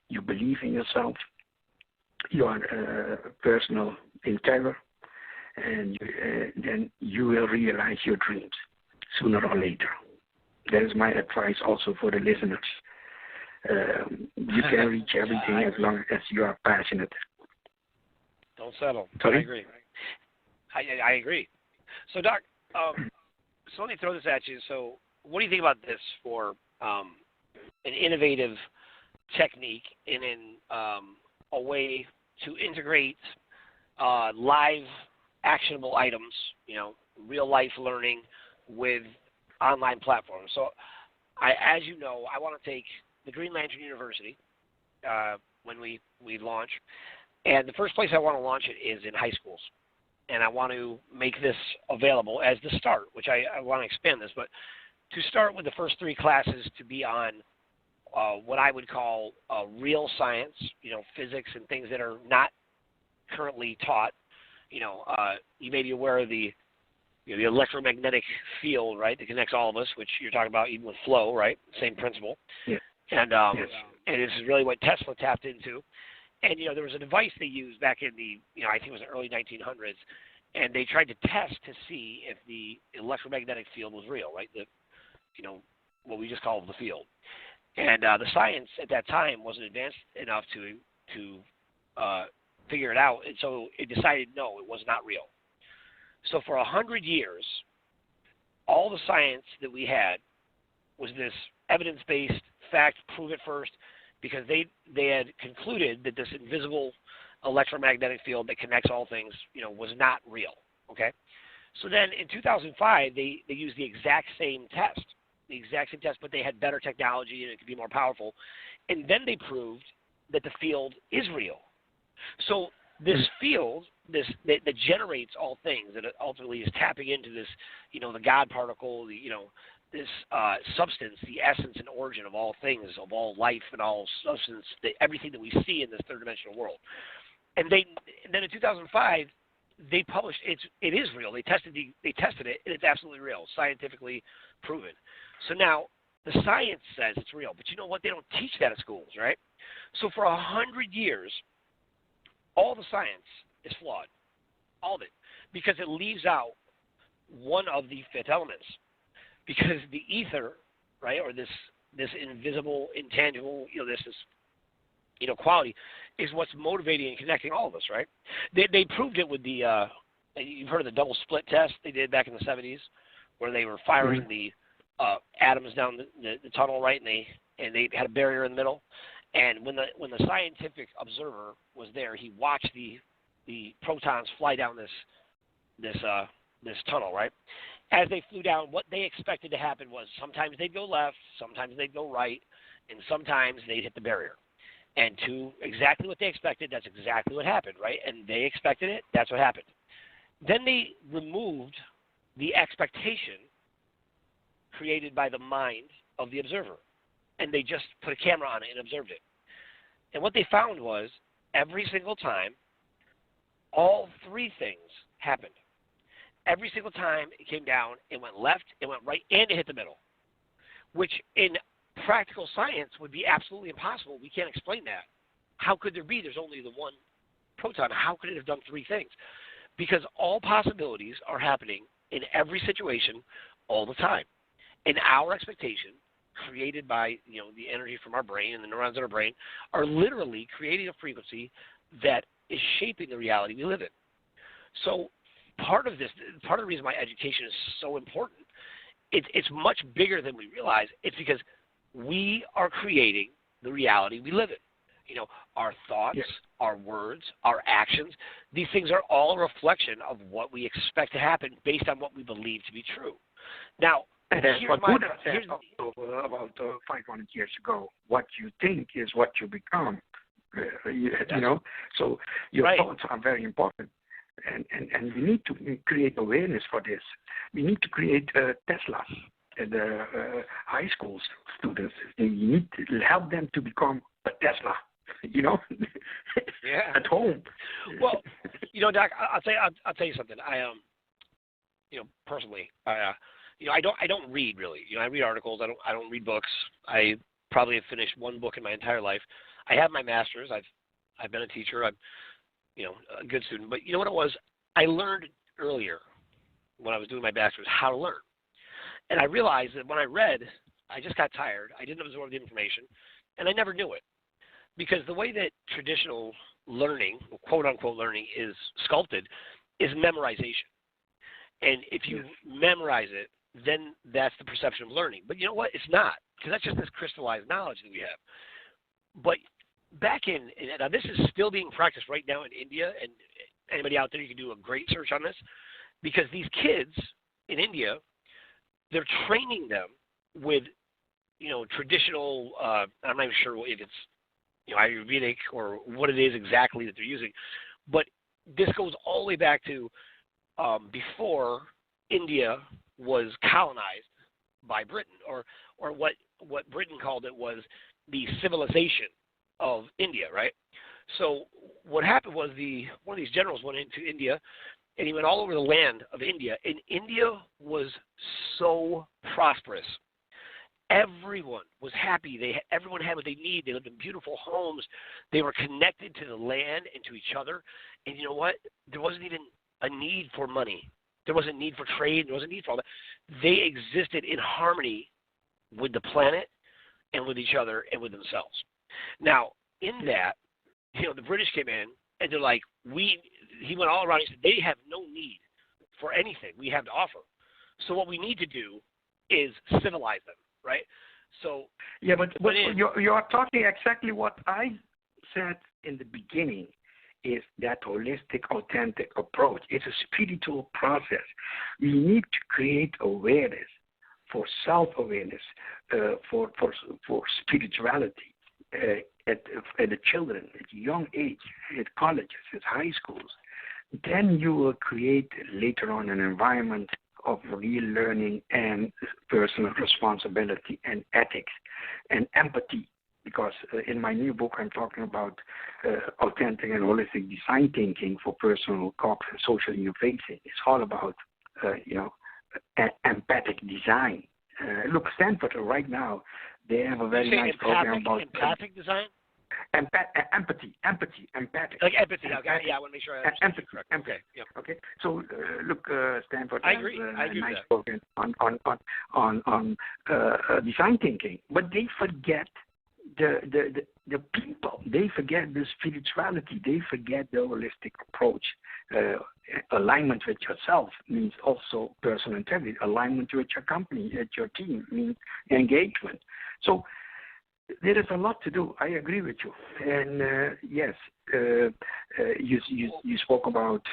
you believe in yourself, you are personal endeavor, and then you will realize your dreams sooner or later. That is my advice also for the listeners. You can reach everything as long as you are passionate. Don't settle. Sorry? I agree. I agree. So, Doc, so let me throw this at you. So what do you think about this for an innovative technique in a way to integrate live actionable items, real life learning with online platforms? So as you know, I want to take the Green Lantern University when we launch, and the first place I want to launch it is in high schools. And I want to make this available as the start, which I want to expand this, but to start with the first 3 classes to be on what I would call real science, physics and things that are not currently taught. You may be aware of the electromagnetic field, right, that connects all of us, which you're talking about even with flow, right? Same principle. Yeah. And yes. And this is really what Tesla tapped into. And, there was a device they used back in the, I think it was the early 1900s, and they tried to test to see if the electromagnetic field was real, right? What we just call the field. And the science at that time wasn't advanced enough to figure it out, and so it decided, no, it was not real. So for 100 years, all the science that we had was this evidence-based, fact, prove it first, because they had concluded that this invisible electromagnetic field that connects all things, was not real, okay? So then in 2005, they used the exact same test, but they had better technology and it could be more powerful. And then they proved that the field is real. So this field, that generates all things, that ultimately is tapping into this, the God particle, this substance, the essence and origin of all things, of all life and all substance, everything that we see in this third-dimensional world. And then in 2005, they published it is real. They tested it, and it's absolutely real, scientifically proven. So now the science says it's real, but you know what? They don't teach that at schools, right? So for 100 years, all the science is flawed, all of it, because it leaves out one of the 5th elements. Because the ether, right, or this invisible, intangible, this quality, is what's motivating and connecting all of us, right? They proved it with the, you've heard of the double split test they did back in the 70s, where they were firing the atoms down the tunnel, right, and they had a barrier in the middle. And when the scientific observer was there, he watched the protons fly down this this tunnel, right? As they flew down, what they expected to happen was sometimes they'd go left, sometimes they'd go right, and sometimes they'd hit the barrier. And to exactly what they expected, that's exactly what happened, right? And they expected it, that's what happened. Then they removed the expectation created by the mind of the observer, and they just put a camera on it and observed it. And what they found was every single time, all three things happened. Every single time it came down, it went left, it went right, and it hit the middle, which in practical science would be absolutely impossible. We can't explain that. How could there be? There's only the one proton. How could it have done three things? Because all possibilities are happening in every situation all the time. And our expectation, created by the energy from our brain and the neurons in our brain, are literally creating a frequency that is shaping the reality we live in. So part of the reason why education is so important, it's much bigger than we realize. It's because we are creating the reality we live in. Our thoughts, yes. Our words, our actions, these things are all a reflection of what we expect to happen based on what we believe to be true. Now, and that's what Buddha said about 500 years ago. What you think is what you become. So your right. thoughts are very important. And we need to create awareness for this. We need to create Teslas and high school students. You need to help them to become a Tesla, yeah. at home. Well, Doc, I'll tell you something. I personally, I don't read really. I read articles. I don't read books. I probably have finished one book in my entire life. I have my master's. I've been a teacher. I'm a good student. But you know what it was? I learned earlier when I was doing my bachelor's how to learn. And I realized that when I read, I just got tired. I didn't absorb the information, and I never knew it. Because the way that traditional learning, quote-unquote learning, is sculpted is memorization. And if you memorize it, then that's the perception of learning. But you know what? It's not, because that's just this crystallized knowledge that we have. But back now this is still being practiced right now in India, and anybody out there, you can do a great search on this, because these kids in India, they're training them with, traditional, I'm not even sure if it's, Ayurvedic or what it is exactly that they're using, but this goes all the way back to before India was colonized by Britain, or what Britain called it was the civilization of India, right? So what happened was one of these generals went into India, and he went all over the land of India, and India was so prosperous. Everyone was happy. Everyone had what they need. They lived in beautiful homes. They were connected to the land and to each other. And you know what? There wasn't even a need for money. There wasn't a need for trade. There wasn't a need for all that. They existed in harmony with the planet and with each other and with themselves. Now, in that, the British came in, and they're like, he went all around. He said, they have no need for anything we have to offer. So what we need to do is civilize them, right? So yeah, but you are talking exactly what I said in the beginning. Is that holistic, authentic approach? It's a spiritual process. We need to create awareness for self-awareness, for spirituality at the children at young age, at colleges, at high schools. Then you will create later on an environment of real learning and personal responsibility and ethics and empathy. Because in my new book, I'm talking about authentic and holistic design thinking for personal, corporate, and social innovation. It's all about, empathic design. Look, Stanford right now, they have a very nice program about empathic design. Empathic. Like empathy. Okay. Yeah, I want to make sure I understand. Empathy. Correct. Okay. Yep. Okay. So look, Stanford I has agree. a nice program on design thinking, but they forget the people. They forget the spirituality. They forget the holistic approach. Alignment with yourself means also personal integrity. Alignment with your company, with your team means engagement. So there is a lot to do. I agree with you. And yes, you spoke about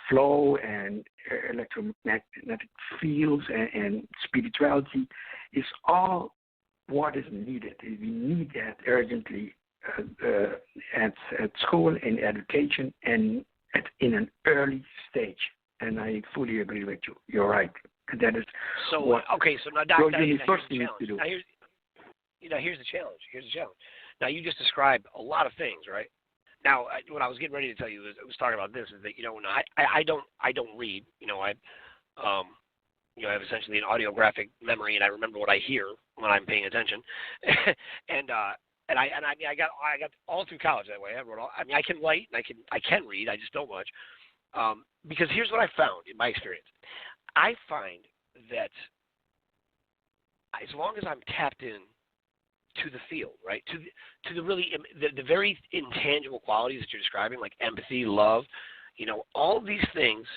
flow and electromagnetic fields and spirituality. Is all what is needed. We need that urgently at school, in education, and in an early stage. And I fully agree with you. You're right. And that is what okay. So now, Doc, your university needs to do. Now here's the challenge. Now you just described a lot of things, right? Now what I was getting ready to tell you was talking about this is that I don't read. I have essentially an audiographic memory, and I remember what I hear when I'm paying attention. and I got all through college that way. I can write and I can read. I just don't much. Because here's what I found in my experience. I find that as long as I'm tapped in to the field, right, to the really the very intangible qualities that you're describing, like empathy, love, all of these things,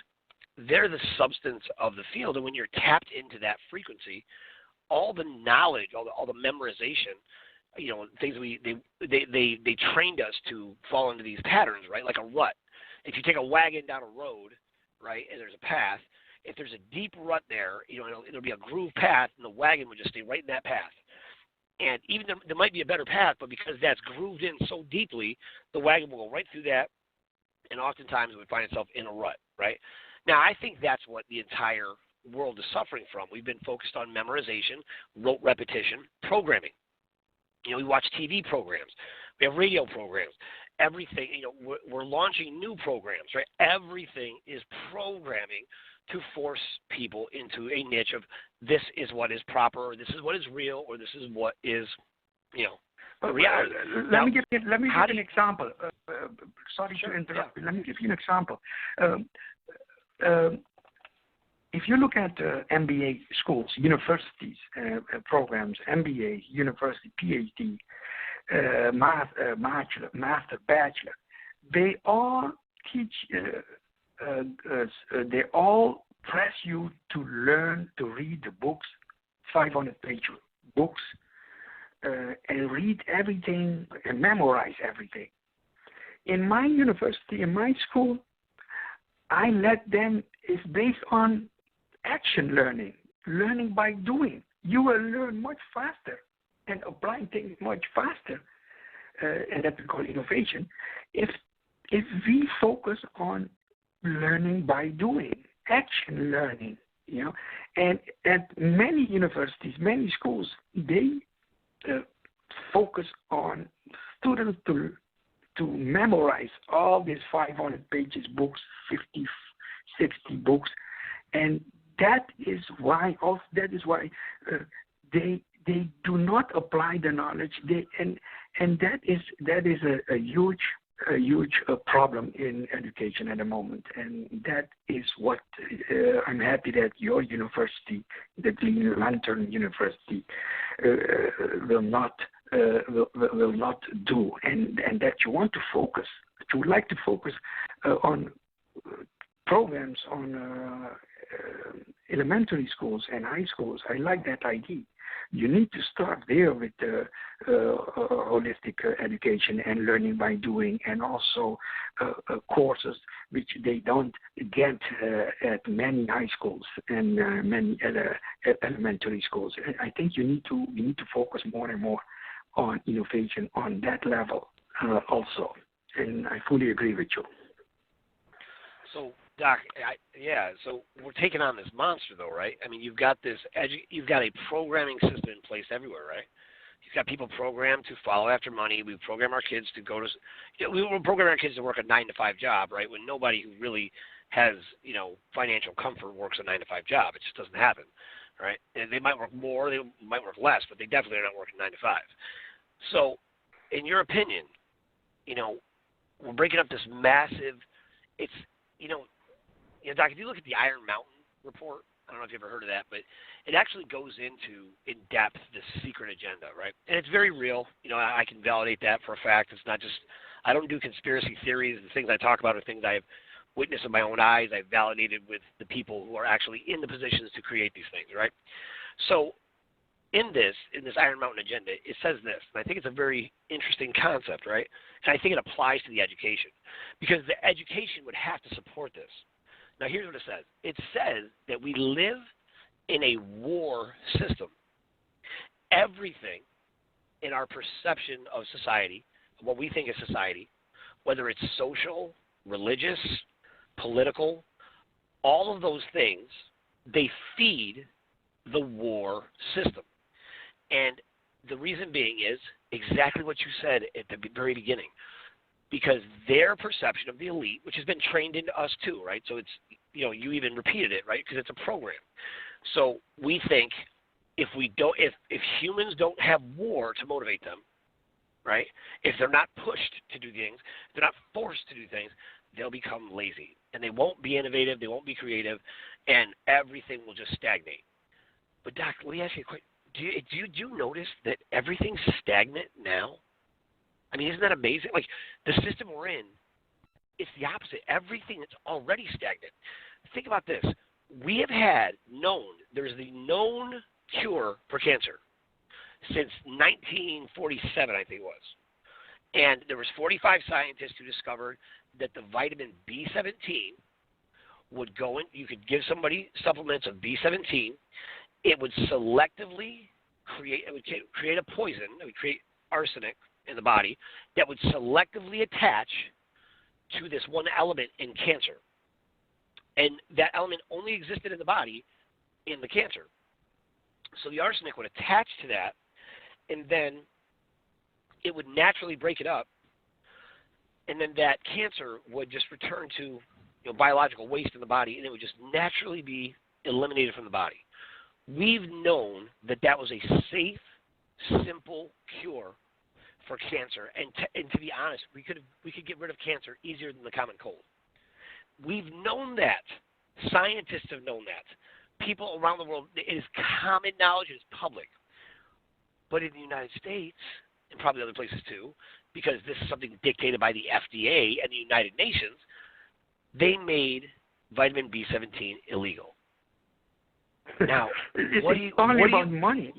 they're the substance of the field. And when you're tapped into that frequency, all the knowledge, all the memorization, things they trained us to fall into these patterns, right, like a rut. If you take a wagon down a road, right, and there's a path, if there's a deep rut there, it'll be a groove path, and the wagon would just stay right in that path. And even there might be a better path, but because that's grooved in so deeply, the wagon will go right through that, and oftentimes it would find itself in a rut, right? Now, I think that's what the entire world is suffering from. We've been focused on memorization, rote repetition, programming. We watch TV programs. We have radio programs. Everything, we're launching new programs, right? Everything is programming to force people into a niche of this is what is proper, or this is what is real, or this is what is, reality. Let me give you an example. Sorry to interrupt. Yeah. Let me give you an example. If you look at MBA schools, universities, programs, MBA, university, Ph.D., master, bachelor, they all teach, they all press you to learn to read the books, 500-page books, and read everything and memorize everything. In my university, in my school, I let them, it's based on action learning by doing. You will learn much faster and applying things much faster, and that we call innovation, if we focus on learning by doing, action learning, and at many universities, many schools, they focus on students to memorize all these 500 pages books, 50, 60 books, and that is why they do not apply the knowledge. And that is a huge problem in education at the moment. And that is what I'm happy that your university, the Green Lantern University, will not do, and that you want to focus. That you would like to focus on programs on elementary schools and high schools. I like that idea. You need to start there with holistic education and learning by doing, and also courses which they don't get at many high schools and many elementary schools. I think we need to focus more and more on innovation on that level also, and I fully agree with you. So, Doc, so we're taking on this monster, though, right? I mean, you've got you've got a programming system in place everywhere, right? You've got people programmed to follow after money. We program our kids to go to, we will program our kids to work a 9-to-5 job, right? When nobody who really has, financial comfort works a 9-to-5 job. It just doesn't happen, right? And they might work more, they might work less, but they definitely are not working 9-to-5. So, in your opinion, we're breaking up this massive, Doc, if you look at the Iron Mountain report, I don't know if you ever heard of that, but it actually goes into, in depth, the secret agenda, right? And it's very real. I can validate that for a fact. It's not just, I don't do conspiracy theories. The things I talk about are things I have witnessed with my own eyes. I've validated with the people who are actually in the positions to create these things, right? So in this Iron Mountain agenda, it says this, and I think it's a very interesting concept, right? And I think it applies to the education, because the education would have to support this. Now, here's what it says. It says that we live in a war system. Everything in our perception of society, what we think is society, whether it's social, religious, political, all of those things, they feed the war system. And the reason being is exactly what you said at the very beginning, because their perception of the elite, which has been trained into us too, right? So it's, you even repeated it, right? Because it's a program. So we think if humans don't have war to motivate them, right? If they're not pushed to do things, they're not forced to do things, they'll become lazy, and they won't be innovative, they won't be creative, and everything will just stagnate. But Doc, let me ask you a question. Do you notice that everything's stagnant now? I mean, isn't that amazing? Like, the system we're in, it's the opposite. Everything is already stagnant. Think about this. We have there's the known cure for cancer since 1947, I think it was. And there was 45 scientists who discovered that the vitamin B17 would go in. You could give somebody supplements of B17. It would selectively create a poison. It would create arsenic in the body that would selectively attach to this one element in cancer. And that element only existed in the body in the cancer. So the arsenic would attach to that, and then it would naturally break it up, and then that cancer would just return to biological waste in the body, and it would just naturally be eliminated from the body. We've known that was a safe, simple cure for cancer, and to be honest, we could get rid of cancer easier than the common cold. We've known that. Scientists have known that. People around the world, it is common knowledge, it is public. But in the United States, and probably other places too, because this is something dictated by the FDA and the United Nations, they made vitamin B17 illegal. Now, it's only about money,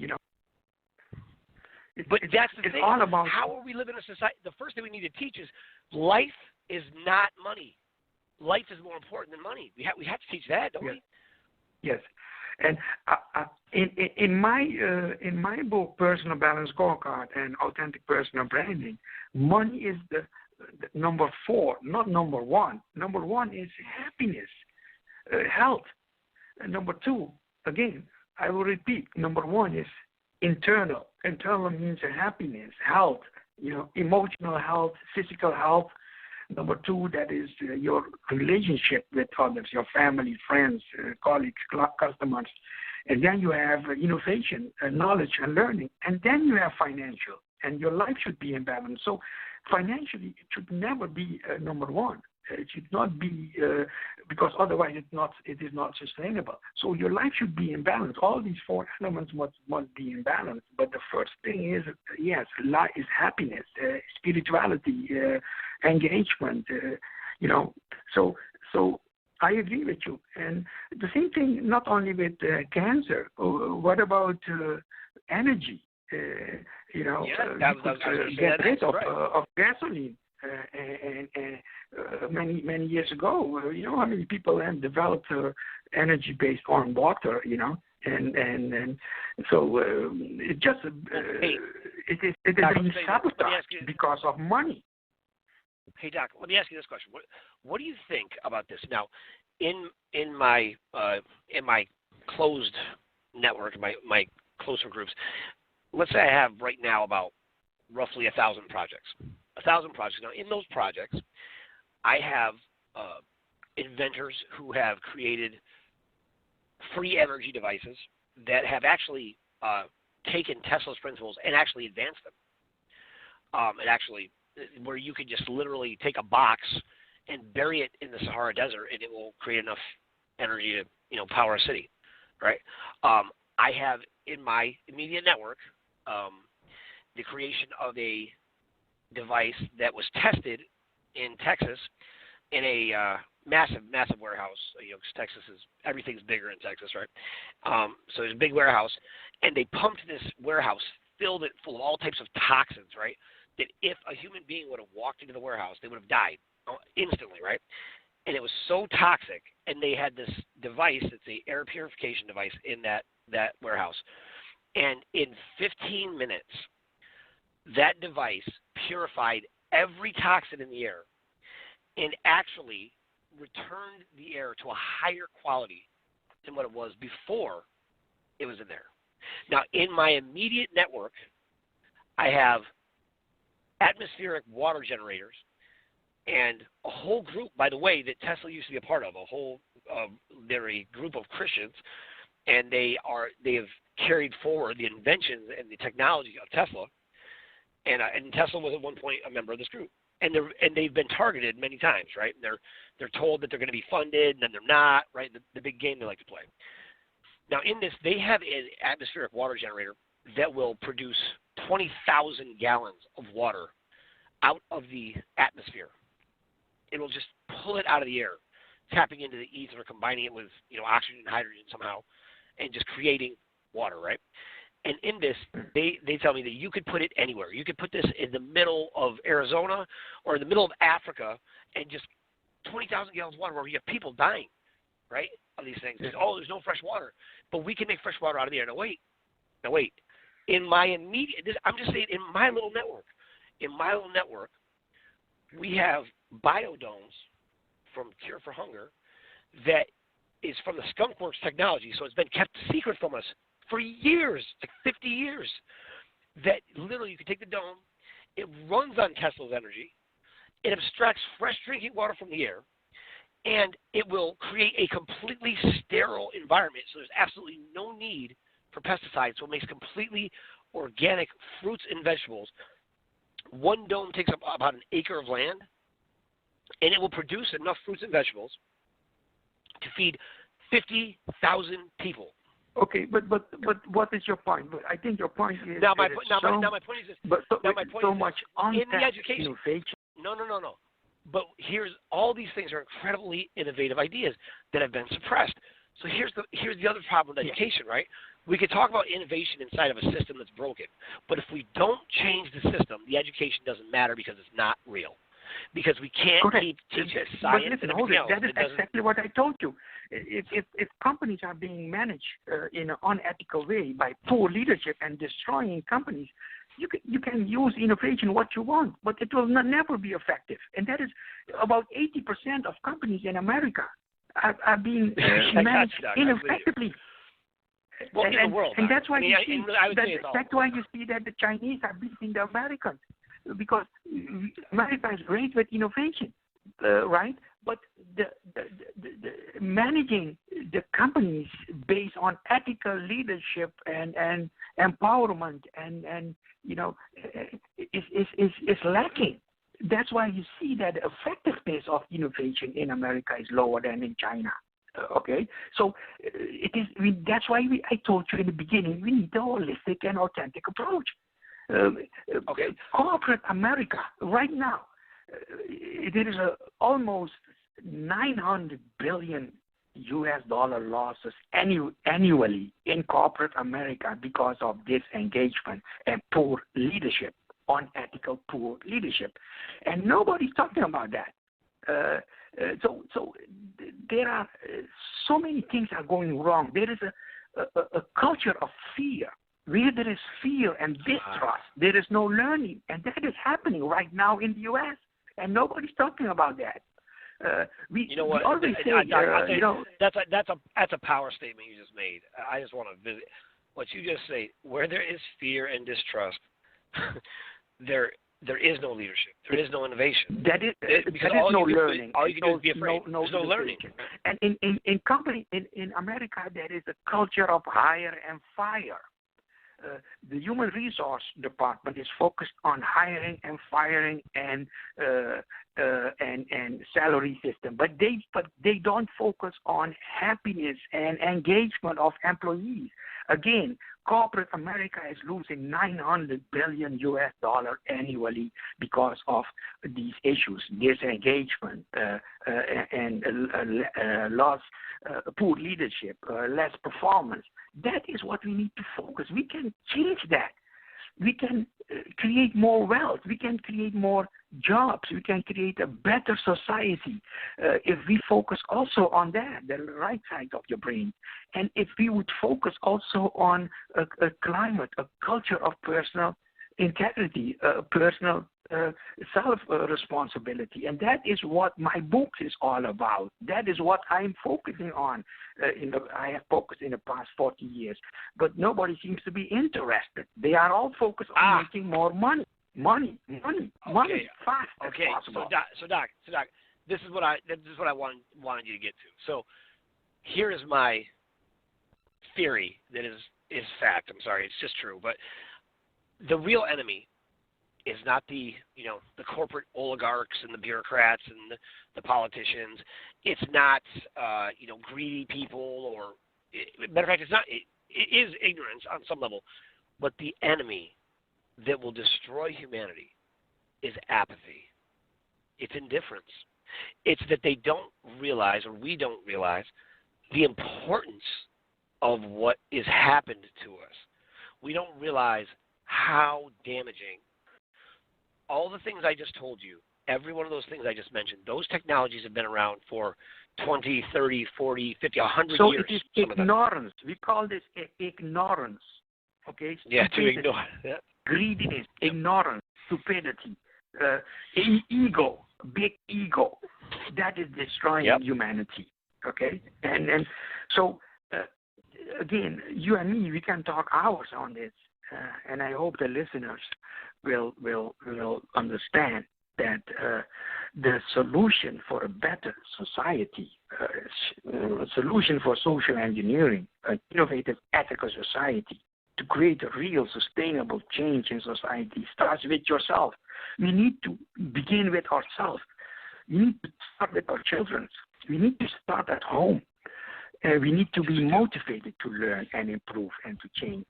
But that's the thing. All about how are we living in a society? The first thing we need to teach is life is not money. Life is more important than money. We have to teach that, don't we? Yes, and in my book, Personal Balance Scorecard and Authentic Personal Branding, money is the number 4, not number 1. Number 1 is happiness, health. And number 2, again, I will repeat. Number 1 is internal. Internal means happiness, health, emotional health, physical health. Number 2, that is your relationship with others, your family, friends, colleagues, customers. And then you have innovation, knowledge and learning. And then you have financial. And your life should be in balance. So financially, it should never be number 1. It should not be, because otherwise it is not sustainable. So your life should be in balance. All these 4 elements must be in balance. But the first thing is, yes, life is happiness, spirituality, engagement, So I agree with you. And the same thing, not only with cancer. What about energy? Get rid of gasoline. Many years ago, how many people have developed energy based on water, and so it just it is being sabotaged because of money. Hey Doc, let me ask you this question: What do you think about this? Now, in my closed network, my closer groups, let's say I have right now about roughly 1,000 projects. 1,000 projects. Now, in those projects, I have inventors who have created free energy devices that have actually taken Tesla's principles and actually advanced them. Where you can just literally take a box and bury it in the Sahara Desert, and it will create enough energy to power a city, right? I have in my immediate network the creation of a device that was tested in Texas in a massive warehouse. 'Cause Texas everything's bigger in Texas, right? So there's a big warehouse, and they pumped this warehouse, filled it full of all types of toxins, right? That if a human being would have walked into the warehouse, they would have died instantly, right? And it was so toxic, and they had this device, it's an air purification device in that warehouse. And in 15 minutes, that device purified every toxin in the air and actually returned the air to a higher quality than what it was before it was in there. Now, in my immediate network, I have atmospheric water generators and a whole group, by the way, that Tesla used to be a part of, they're a group of Christians, and they have carried forward the inventions and the technology of Tesla, and Tesla was at one point a member of this group. And they've been targeted many times, right? And they're told that they're going to be funded, and then they're not, right? The big game they like to play. Now, in this, they have an atmospheric water generator that will produce 20,000 gallons of water out of the atmosphere. It will just pull it out of the air, tapping into the ether, combining it with oxygen and hydrogen somehow, and just creating water, right? And in this, they tell me that you could put it anywhere. You could put this in the middle of Arizona or in the middle of Africa, and just 20,000 gallons of water where you have people dying, right, of these things. There's no fresh water. But we can make fresh water out of the air. Now, wait. In my I'm just saying, in my little network, we have biodomes from Cure for Hunger that is from the Skunk Works technology, so it's been kept secret from us for years, like 50 years, that literally you can take the dome, it runs on Tesla's energy, it abstracts fresh drinking water from the air, and it will create a completely sterile environment, so there's absolutely no need for pesticides, so it makes completely organic fruits and vegetables. One dome takes up about an acre of land, and it will produce enough fruits and vegetables to feed 50,000 people. Okay, but what is your point? But I think your point is my point is this. But so much in the education innovation. No. But here's all these things are incredibly innovative ideas that have been suppressed. So here's the other problem with education, right? We could talk about innovation inside of a system that's broken, but if we don't change the system, the education doesn't matter because it's not real. Because we can't keep teaching science and everything else. That is exactly what I told you. If companies are being managed in an unethical way by poor leadership and destroying companies, you can use innovation what you want, but it will never be effective. And that is about 80% of companies in America are being managed ineffectively. Well, in the world, and that's why you see that's why you see that the Chinese are beating the Americans, because America is great with innovation, right? But the managing the companies based on ethical leadership and empowerment and is lacking. That's why you see that the effectiveness of innovation in America is lower than in China. Okay, so it is. That's why I told you in the beginning we need a holistic and authentic approach. Corporate America right now, there is almost $900 billion US losses annually in corporate America because of disengagement and poor leadership, unethical poor leadership, and nobody's talking about that. So there are so many things are going wrong. There is a culture of fear. Where there is fear and distrust, there is no learning, and that is happening right now in the U.S. and nobody's talking about that. We always say, that's a power statement you just made. I just want to visit what you just say. Where there is fear and distrust, there is no leadership. There is no innovation. That is because there is no learning. All you can do is be afraid. There's no learning. And in America, there is a culture of hire and fire. The human resource department is focused on hiring and firing and salary system, but they don't focus on happiness and engagement of employees. Again, corporate America is losing $900 billion annually because of these issues, disengagement, and loss, poor leadership, less performance. That is what we need to focus. We can change that. We can create more wealth. We can create more jobs. We can create a better society if we focus also on that, the right side of your brain. And if we would focus also on a climate, a culture of personal integrity, personal self-responsibility. And that is what my book is all about. That is what I'm focusing on. I have focused in the past 40 years. But nobody seems to be interested. They are all focused on making more money. Money, fast as possible. So Doc, this is what I wanted you to get to. So here is my theory that is fact. I'm sorry, it's just true. But the real enemy is not the corporate oligarchs and the bureaucrats and the politicians. It's not greedy people or matter of fact, it's not. It is ignorance on some level, but the enemy that will destroy humanity is apathy. It's indifference. It's that they don't realize, or we don't realize, the importance of what is happened to us. We don't realize how damaging all the things I just told you, every one of those things I just mentioned, those technologies have been around for 20, 30, 40, 50, 100 years. So it is ignorance. We call this ignorance. Okay? Yeah, to ignore. Yeah. Greediness, ignorance, stupidity, ego, big ego. That is destroying humanity. Okay? And so, again, you and me, we can talk hours on this. And I hope the listeners will understand that the solution for a better society, a solution for social engineering, an innovative, ethical society, to create a real sustainable change in society starts with yourself. We need to begin with ourselves. We need to start with our children. We need to start at home. We need to be motivated to learn and improve and to change.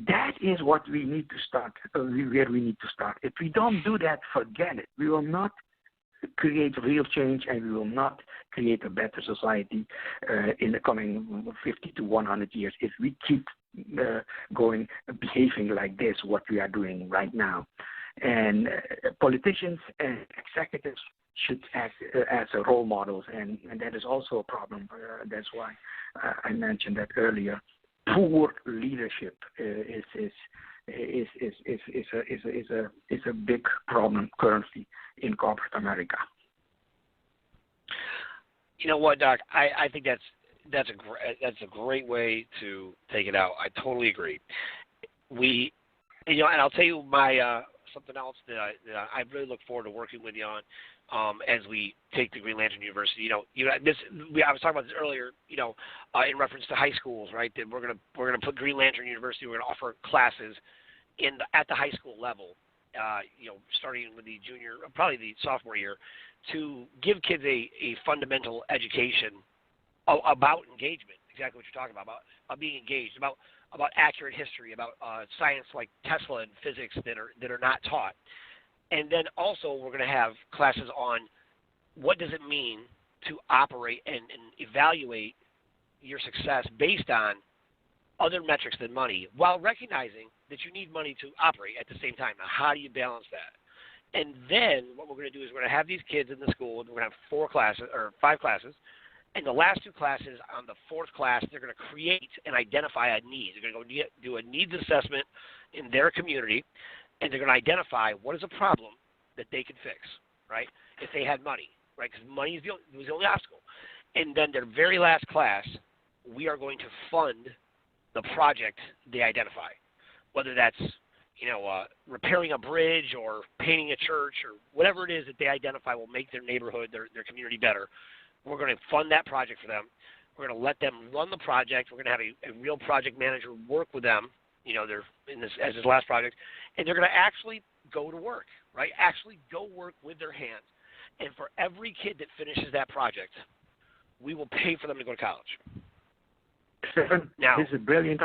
That is what we need to start, where we need to start. If we don't do that, forget it. We will not create real change, and we will not create a better society in the coming 50 to 100 years if we keep behaving like this, what we are doing right now. And politicians and executives should act as role models, and that is also a problem. That's why I mentioned that earlier. Poor leadership is a big problem currently in corporate America. You know what, Doc? I think that's a great way to take it out. I totally agree. And I'll tell you my something else that I really look forward to working with you on. As we take the Green Lantern University, I was talking about this earlier, in reference to high schools, right? That we're gonna put Green Lantern University. We're gonna offer classes at the high school level, starting with the junior, probably the sophomore year, to give kids a fundamental education about engagement. Exactly what you're talking about being engaged, about accurate history, about science like Tesla and physics that are not taught. And then also we're going to have classes on what does it mean to operate and evaluate your success based on other metrics than money, while recognizing that you need money to operate at the same time. Now, how do you balance that? And then what we're going to do is we're going to have these kids in the school, and we're going to have 5 classes. And the last 2 classes, on the 4th class, they're going to create and identify a need. They're going to go do a needs assessment in their community, and they're going to identify what is a problem that they can fix, right, if they had money, right, because money was the only obstacle. And then their very last class, we are going to fund the project they identify, whether that's repairing a bridge or painting a church or whatever it is that they identify will make their neighborhood, their community better. We're going to fund that project for them. We're going to let them run the project. We're going to have a real project manager work with them. They're in this as his last project, and they're going to actually go to work, right? Actually go work with their hands. And for every kid that finishes that project, we will pay for them to go to college. Stephen, this is brilliant.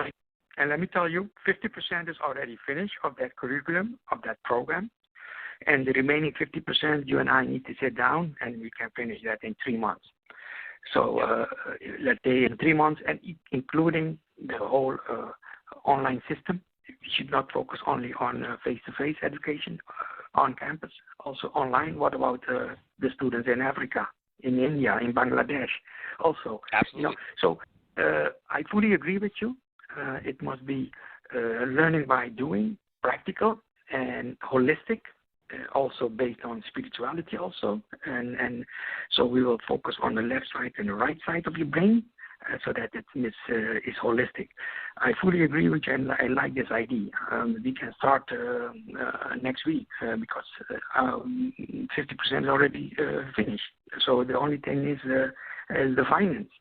And let me tell you, 50% is already finished of that curriculum, of that program. And the remaining 50%, you and I need to sit down, and we can finish that in 3 months. So let's say in 3 months, and including the whole online system, we should not focus only on face-to-face education on campus, also online. What about the students in Africa, in India, in Bangladesh? Also, Absolutely. So I fully agree with you. It must be learning by doing, practical and holistic. Also based on spirituality also, and so we will focus on the left side and the right side of your brain so that it is holistic. I fully agree with you, and I like this idea. We can start next week because 50% is already finished. So the only thing is the finance.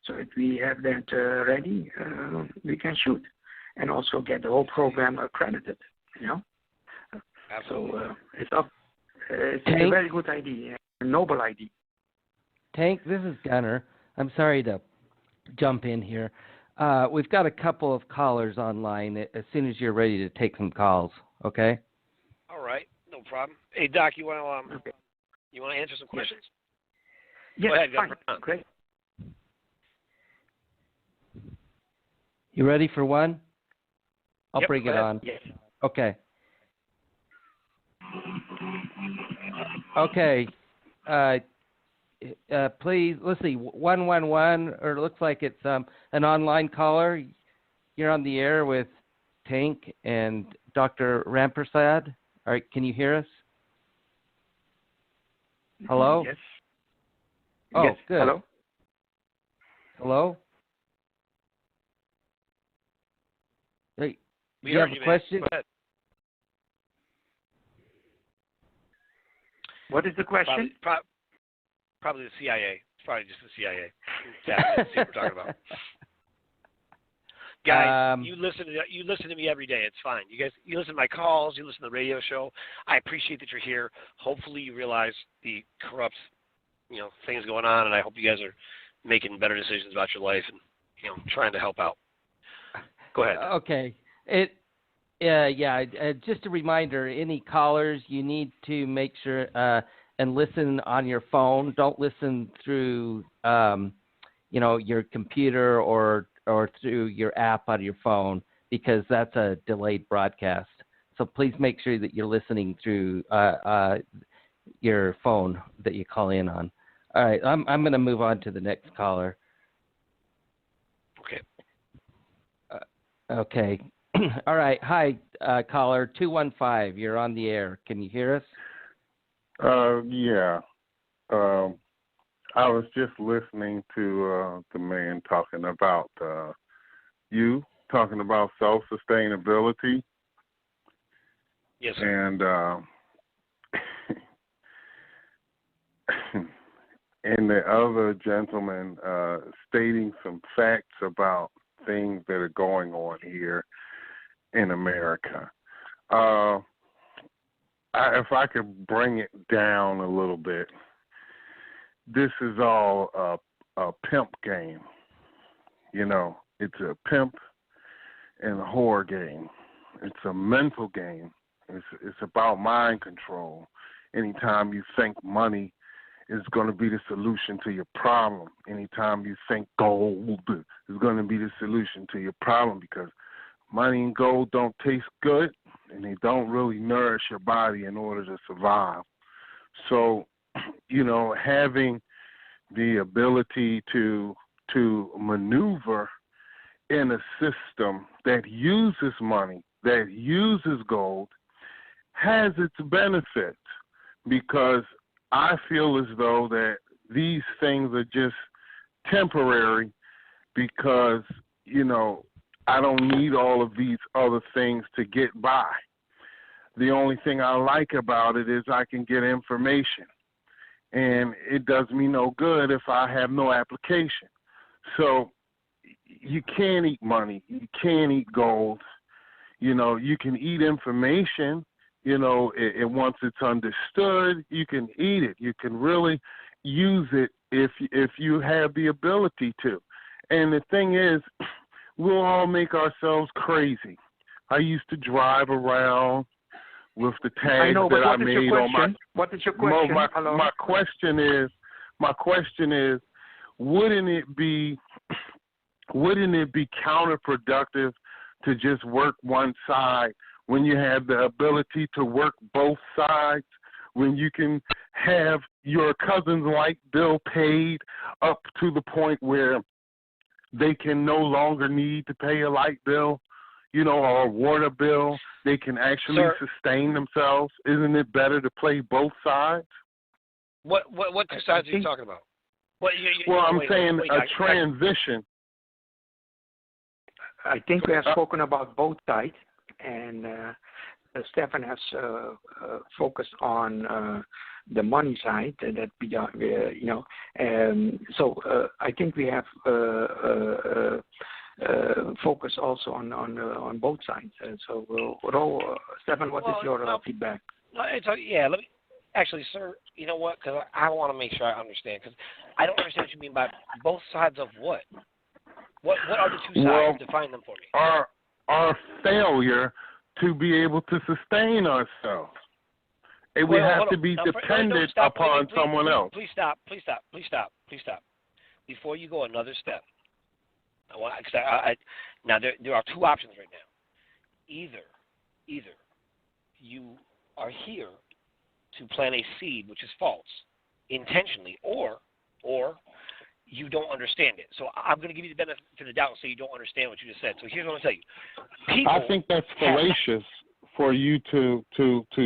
So if we have that ready, we can shoot and also get the whole program accredited, Absolutely. So it's up. It's a very good idea, a noble idea. Tank, this is Gunner. I'm sorry to jump in here. We've got a couple of callers online as soon as you're ready to take some calls, okay? All right, no problem. Hey, Doc, you want to answer some questions? Yes, Go ahead, fine. Gunner. Great. You ready for one? I'll Yep, bring go it ahead. on. Yes. Okay. Okay. Please, let's see, 111, or it looks like it's an online caller. You're on the air with Tank and Dr. Rampersad. All right, can you hear us? Hello? Yes. Oh, yes. good. Hello? Hello? Hey, do you heard have a man. question? Go ahead. What is the question? Probably the CIA. It's probably just the CIA. That's what we're talking about. Guys, you listen to me every day. It's fine. You guys, you listen to my calls. You listen to the radio show. I appreciate that you're here. Hopefully, you realize the corrupt, things going on, and I hope you guys are making better decisions about your life and trying to help out. Go ahead. Okay. Just a reminder, any callers, you need to make sure and listen on your phone. Don't listen through, your computer or through your app on your phone, because that's a delayed broadcast. So please make sure that you're listening through your phone that you call in on. All right, I'm going to move on to the next caller. Okay. Okay. All right. Hi, caller 215. You're on the air. Can you hear us? Yeah. I was just listening to the man talking about self-sustainability. Yes, sir. And the other gentleman stating some facts about things that are going on here in America. If I could bring it down a little bit, this is all a pimp game. It's a pimp and a whore game. It's a mental game. It's about mind control. Anytime you think money is going to be the solution to your problem, anytime you think gold is going to be the solution to your problem, because money and gold don't taste good, and they don't really nourish your body in order to survive. So, having the ability to maneuver in a system that uses money, that uses gold, has its benefits, because I feel as though that these things are just temporary, because, I don't need all of these other things to get by. The only thing I like about it is I can get information, and it does me no good if I have no application. So you can't eat money. You can't eat gold. You can eat information. And once it's understood, you can eat it. You can really use it if you have the ability to. And the thing is, we'll all make ourselves crazy. I used to drive around with the tags that I made on my. What is your question? My question is, wouldn't it be counterproductive to just work one side when you have the ability to work both sides? When you can have your cousin's light bill paid up to the point where they can no longer need to pay a light bill, or a water bill. They can actually sustain themselves. Isn't it better to play both sides? What two sides are you talking about? I'm saying a transition. I think we have spoken about both sides, and Stefan has focused on the money side. That so I think we have focus also on both sides. So, Stefan, what is your feedback? Let me actually, sir. You know what? Because I want to make sure I understand. Because I don't understand what you mean by both sides of what. What are the two sides? Define them for me. Our failure to be able to sustain ourselves. And we have to be dependent upon someone else. Please stop. Before you go another step, now there are two options right now. Either you are here to plant a seed which is false intentionally, or you don't understand it. So I'm going to give you the benefit of the doubt and say you don't understand what you just said. So here's what I'm going to tell you. I think that's fallacious for you to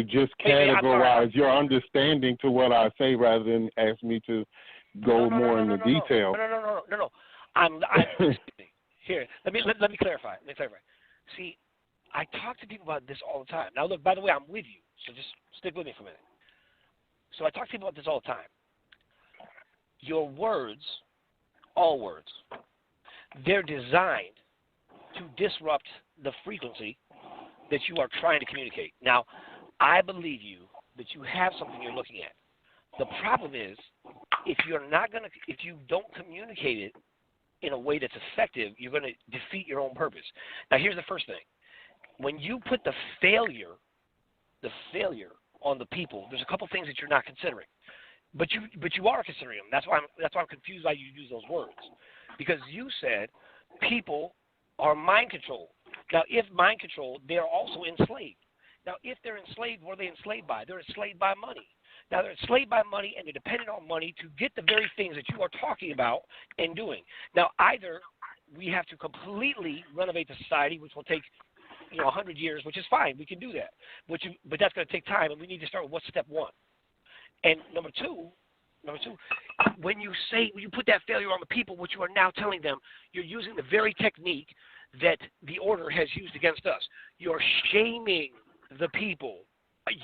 just categorize your understanding to what I say rather than ask me to go more into detail. No. Here, let me clarify. See, I talk to people about this all the time. Now, look, by the way, I'm with you, so just stick with me for a minute. So I talk to people about this all the time. Your words, all words, they're designed to disrupt the frequency that you are trying to communicate. Now, I believe you that you have something you're looking at. The problem is, if you don't communicate it in a way that's effective, you're going to defeat your own purpose. Now, here's the first thing. When you put the failure on the people, there's a couple things that you're not considering. But you are considering them. That's why I'm confused why you use those words. Because you said people are mind controlled. Now, if mind controlled, they are also enslaved. Now, if they're enslaved, what are they enslaved by? They're enslaved by money. Now, they're enslaved by money, and they're dependent on money to get the very things that you are talking about and doing. Now, either we have to completely renovate the society, which will take 100 years, which is fine. We can do that. But that's going to take time, and we need to start with what's step one. And number two, when you put that failure on the people, what you are now telling them, you're using the very technique that the order has used against us. You're shaming the people.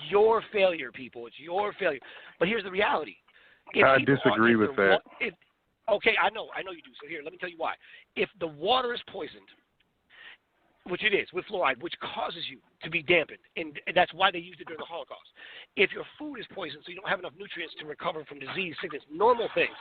Your failure, people. It's your failure. But here's the reality. I disagree with that. Okay, I know you do. So here, let me tell you why. If the water is poisoned, which it is, with fluoride, which causes you to be dampened, and that's why they used it during the Holocaust. If your food is poisoned, so you don't have enough nutrients to recover from disease, sickness, normal things.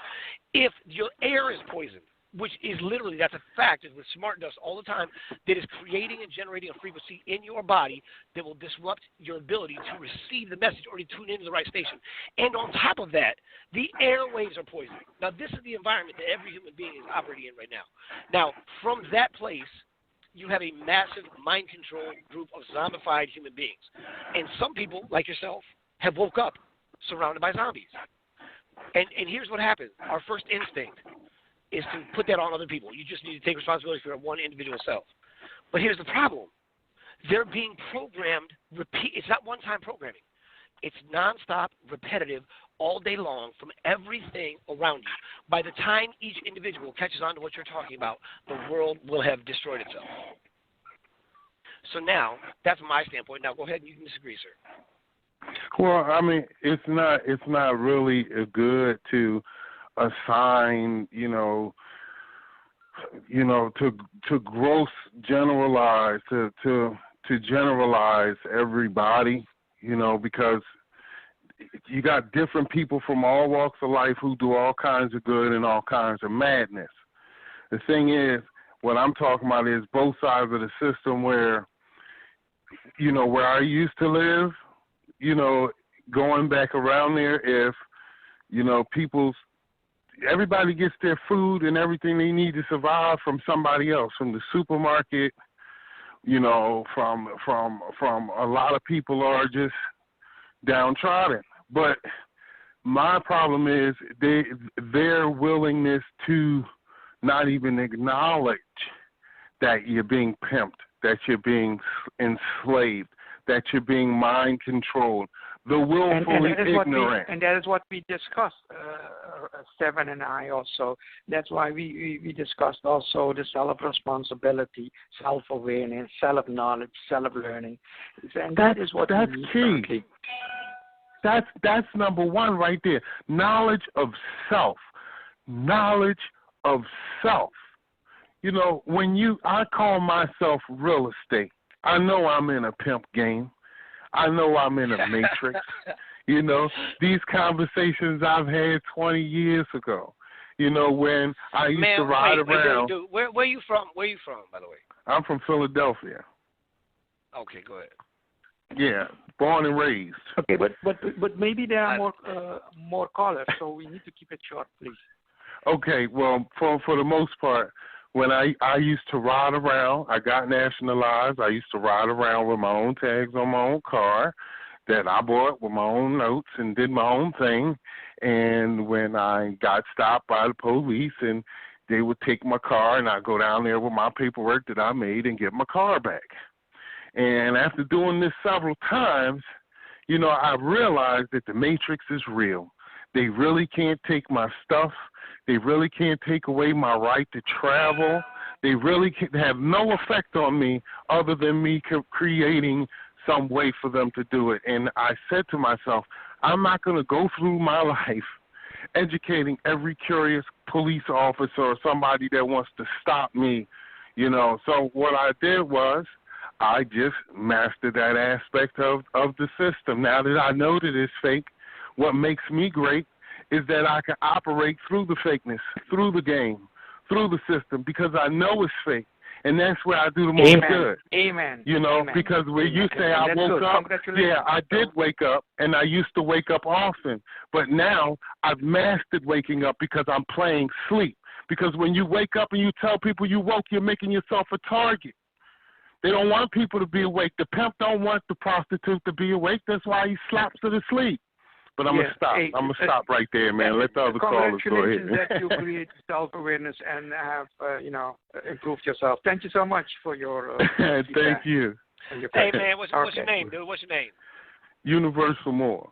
If your air is poisoned, which is literally, that's a fact, is with smart dust all the time, that is creating and generating a frequency in your body that will disrupt your ability to receive the message or to tune into the right station. And on top of that, the airwaves are poisoned. Now, this is the environment that every human being is operating in right now. Now, from that place, you have a massive mind-controlled group of zombified human beings. And some people, like yourself, have woke up surrounded by zombies. And here's what happens. Our first instinct is to put that on other people. You just need to take responsibility for one individual self. But here's the problem. They're being programmed. It's not one-time programming. It's nonstop, repetitive, all day long from everything around you. By the time each individual catches on to what you're talking about, the world will have destroyed itself. So now, that's my standpoint. Now, go ahead and you can disagree, sir. Well, I mean, it's not really good to assign, to gross generalize, to generalize everybody, because you got different people from all walks of life who do all kinds of good and all kinds of madness. The thing is, What I'm talking about is both sides of the system where, where I used to live, going back around there, if, everybody gets their food and everything they need to survive from somebody else, from the supermarket, from a lot of people are just downtrodden. But my problem is their willingness to not even acknowledge that you're being pimped, that you're being enslaved, that you're being mind controlled. The willfully ignorant. And that is what we discussed, Stephen and I also. That's why we discussed also the self-responsibility, self-awareness, self-knowledge, self-learning. And that's what that's we need key. currently. That's number one right there. Knowledge of self. Knowledge of self. I call myself real estate. I know I'm in a pimp game. I know I'm in a matrix. These conversations I've had 20 years ago. When I used to ride around. Where are you from? Where are you from, by the way? I'm from Philadelphia. Okay, go ahead. Yeah, born and raised. Okay, but maybe there are more callers, so we need to keep it short, please. Okay, well, for the most part, when I used to ride around, I got nationalized. I used to ride around with my own tags on my own car that I bought with my own notes and did my own thing. And when I got stopped by the police and they would take my car and I'd go down there with my paperwork that I made and get my car back. And after doing this several times, I realized that the matrix is real. They really can't take my stuff. They really can't take away my right to travel. They really can have no effect on me other than me creating some way for them to do it. And I said to myself, I'm not going to go through my life educating every curious police officer or somebody that wants to stop me, So what I did was I just mastered that aspect of the system. Now that I know that it's fake, what makes me great is that I can operate through the fakeness, through the game, through the system, because I know it's fake. And that's where I do the most good. Amen. Because when you say I woke up, yeah, I did wake up, and I used to wake up often. But now I've mastered waking up because I'm playing sleep. Because when you wake up and you tell people you woke, you're making yourself a target. They don't want people to be awake. The pimp don't want the prostitute to be awake. That's why he slaps her to sleep. But I'm going to stop. I'm going to stop right there, man. Let the other callers go ahead. Congratulations that you create self-awareness and have, improved yourself. Thank you so much for your Thank you. Hey, man, what's your name, dude? What's your name? Universal Moore.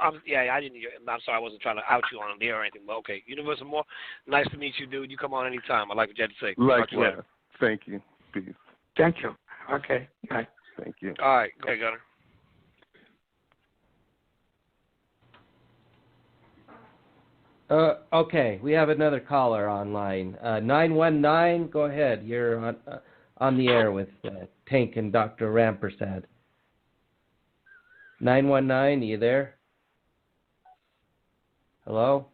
I'm sorry, I wasn't trying to out you on the air or anything, but okay. Universal Moore, nice to meet you, dude. You come on anytime. I like what you had to say. Likewise. Thank you. Peace. Thank you. Okay. Bye. Thank you. All right. Go ahead, Gunner. Okay, we have another caller online. 919, go ahead. You're on the air with Tank and Dr. Rampersad. 919, are you there? Hello?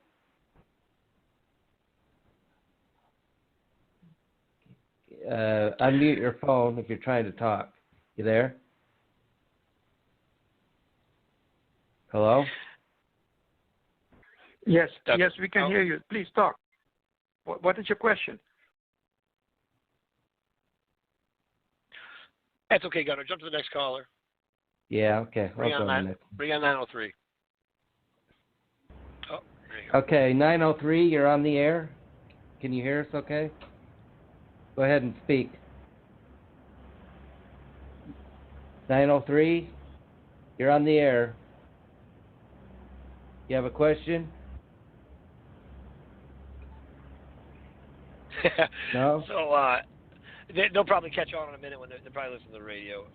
Unmute your phone if you're trying to talk. You there? Hello? Yes, we can hear you. Please talk. What is your question? That's okay, Gunner. Jump to the next caller. Yeah, okay. Bring on 903. Oh, there you go. Okay, 903, you're on the air. Can you hear us okay? Go ahead and speak. 903, you're on the air. You have a question? No? So they'll probably catch on in a minute when they probably listen to the radio.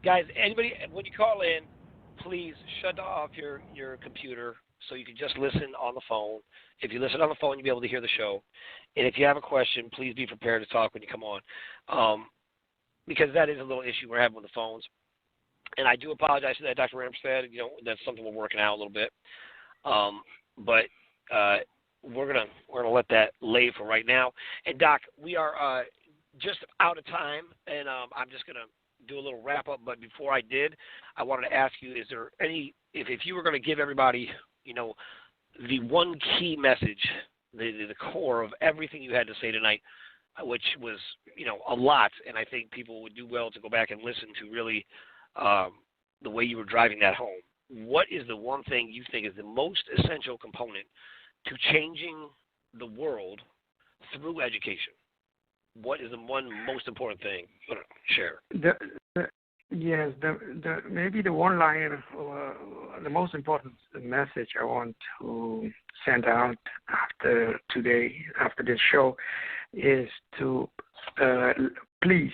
Guys, anybody, when you call in, please shut off your computer so you can just listen on the phone. If you listen on the phone, you'll be able to hear the show. And if you have a question, please be prepared to talk when you come on, because that is a little issue we're having with the phones. And I do apologize for that, Dr. Rampersad. That's something we're working out a little bit. But we're gonna let that lay for right now. And Doc, we are just out of time, and I'm just gonna do a little wrap up. But before I did, I wanted to ask you: is there any, if you were going to give everybody, the one key message, the core of everything you had to say tonight, which was a lot, and I think people would do well to go back and listen to really the way you were driving that home. What is the one thing you think is the most essential component to changing the world through education? What is the one most important thing you want to share? Yes, maybe the one line, the most important message I want to send out after today, after this show, is to please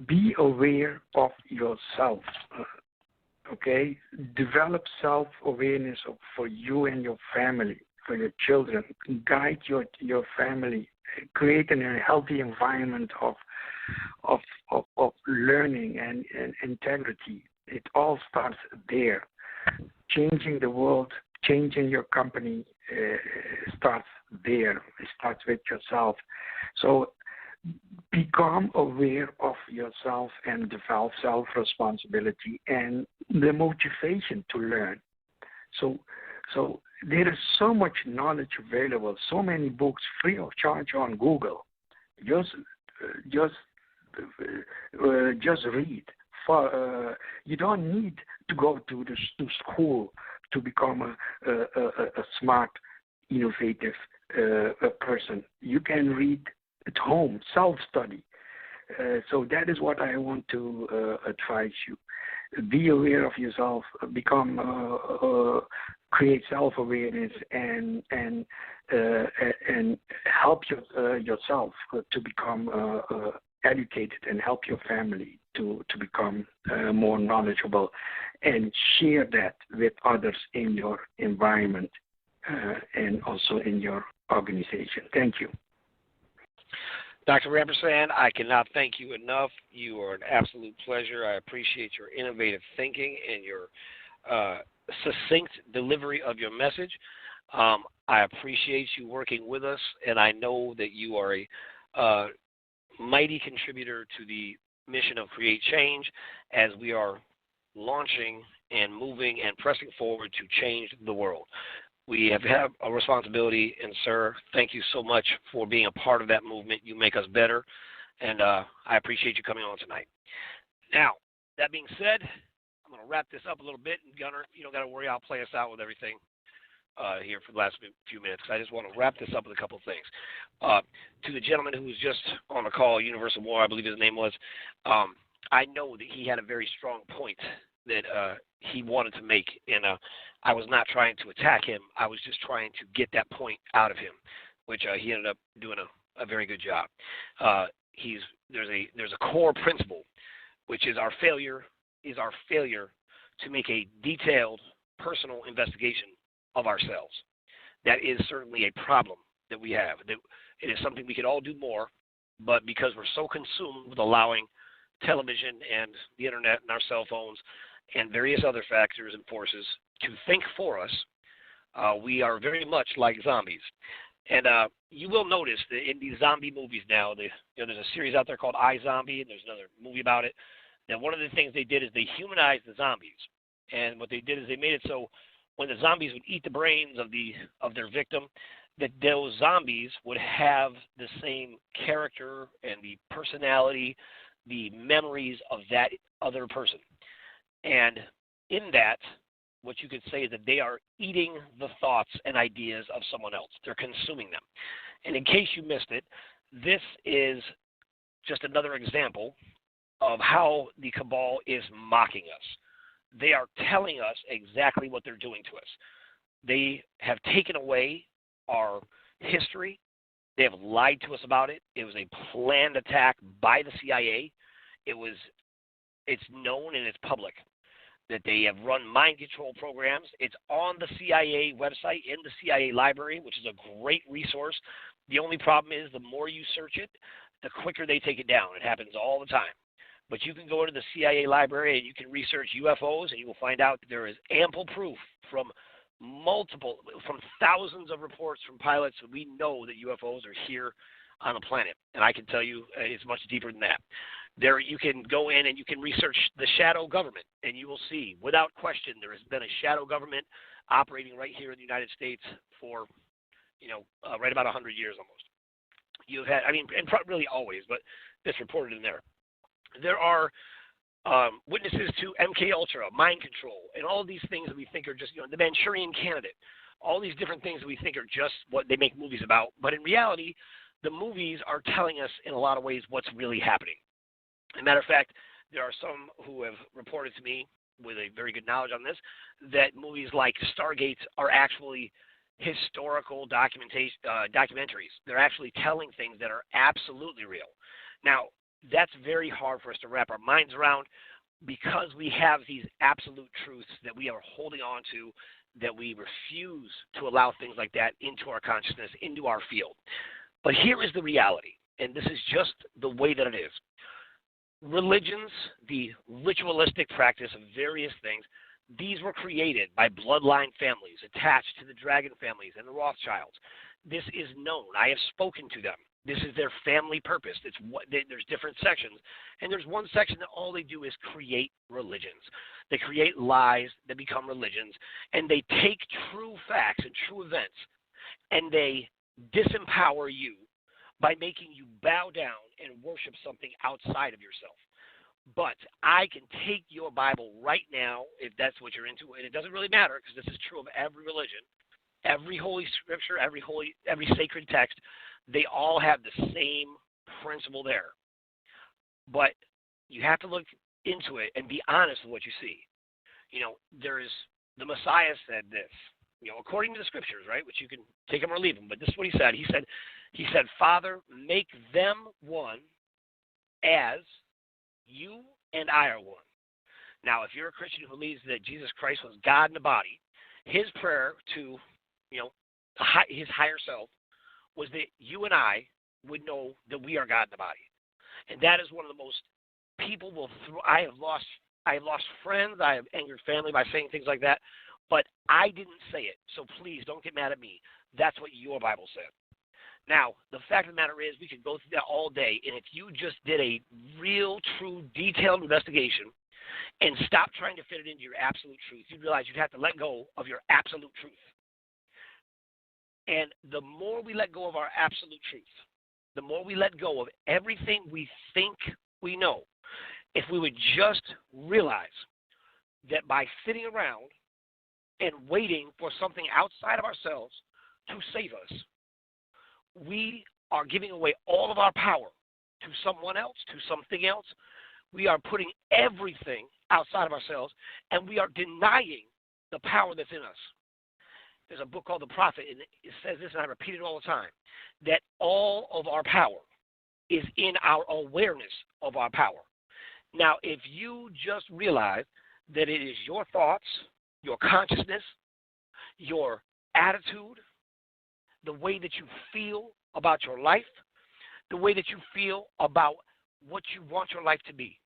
be aware of yourself. Okay, develop self-awareness for you and your family, for your children. Guide your family. Create a healthy environment of learning and integrity. It all starts there. Changing the world, changing your company starts there. It starts with yourself. So become aware of yourself and develop self-responsibility and the motivation to learn. So there is so much knowledge available, so many books free of charge on Google. Just read. You don't need to go to school to become a smart, innovative person. You can read at home, self-study. So that is what I want to advise you. Be aware of yourself. Create self-awareness and help yourself to become educated and help your family to become more knowledgeable, and share that with others in your environment and also in your organization. Thank you. Dr. Rampersad, I cannot thank you enough. You are an absolute pleasure. I appreciate your innovative thinking and your succinct delivery of your message. I appreciate you working with us, and I know that you are a mighty contributor to the mission of Create Change as we are launching and moving and pressing forward to change the world. We have a responsibility, and sir, thank you so much for being a part of that movement. You make us better, and I appreciate you coming on tonight. Now, that being said, I'm going to wrap this up a little bit, and Gunnar, you don't got to worry, I'll play us out with everything here for the last few minutes, because I just want to wrap this up with a couple of things. To the gentleman who was just on the call, Universal War, I believe his name was, I know that he had a very strong point that he wanted to make, and I was not trying to attack him. I was just trying to get that point out of him, which he ended up doing a very good job. There's a core principle, which is our failure to make a detailed personal investigation of ourselves. That is certainly a problem that we have. It is something we could all do more, but because we're so consumed with allowing television and the internet and our cell phones and various other factors and forces to think for us, we are very much like zombies. And you will notice that in these zombie movies now, there's a series out there called iZombie, and there's another movie about it. Now, one of the things they did is they humanized the zombies. And what they did is they made it so when the zombies would eat the brains of their victim, that those zombies would have the same character and the personality, the memories of that other person. And in that, what you could say is that they are eating the thoughts and ideas of someone else. They're consuming them. And in case you missed it, this is just another example of how the cabal is mocking us. They are telling us exactly what they're doing to us. They have taken away our history. They have lied to us about it. It was a planned attack by the CIA. It's known and it's public that they have run mind control programs. It's on the CIA website, in the CIA library, which is a great resource. The only problem is the more you search it, the quicker they take it down. It happens all the time. But you can go to the CIA library and you can research UFOs, and you will find out that there is ample proof from from thousands of reports from pilots, we know that UFOs are here on the planet. And I can tell you it's much deeper than that. There, you can go in and you can research the shadow government, and you will see, without question, there has been a shadow government operating right here in the United States for, right about 100 years almost. You've had, and really always, but it's reported in there. There are witnesses to MK Ultra, mind control, and all of these things that we think are just, the Manchurian Candidate, all these different things that we think are just what they make movies about. But in reality, the movies are telling us in a lot of ways what's really happening. As a matter of fact, there are some who have reported to me with a very good knowledge on this that movies like Stargate are actually historical documentaries. They're actually telling things that are absolutely real. Now, that's very hard for us to wrap our minds around because we have these absolute truths that we are holding on to, that we refuse to allow things like that into our consciousness, into our field. But here is the reality, and this is just the way that it is. Religions, the ritualistic practice of various things, these were created by bloodline families attached to the Dragon families and the Rothschilds. This is known. I have spoken to them. This is their family purpose. There's different sections, and there's one section that all they do is create religions. They create lies that become religions, and they take true facts and true events, and they disempower you by making you bow down and worship something outside of yourself. But I can take your Bible right now, if that's what you're into, and it doesn't really matter because this is true of every religion, every holy scripture, every sacred text. They all have the same principle there. But you have to look into it and be honest with what you see. The Messiah said this, according to the scriptures, right, which you can take them or leave them, but this is what he said. He said, Father, make them one as you and I are one. Now, if you're a Christian who believes that Jesus Christ was God in the body, his prayer to, his higher self was that you and I would know that we are God in the body. And that is one of the most people will I have lost friends, I have angered family by saying things like that, but I didn't say it. So please don't get mad at me. That's what your Bible said. Now, the fact of the matter is we could go through that all day, and if you just did a real, true, detailed investigation and stop trying to fit it into your absolute truth, you'd realize you'd have to let go of your absolute truth. And the more we let go of our absolute truth, the more we let go of everything we think we know, if we would just realize that by sitting around and waiting for something outside of ourselves to save us, we are giving away all of our power to someone else, to something else. We are putting everything outside of ourselves, and we are denying the power that's in us. There's a book called The Prophet, and it says this, and I repeat it all the time, that all of our power is in our awareness of our power. Now, if you just realize that it is your thoughts, your consciousness, your attitude, the way that you feel about your life, the way that you feel about what you want your life to be.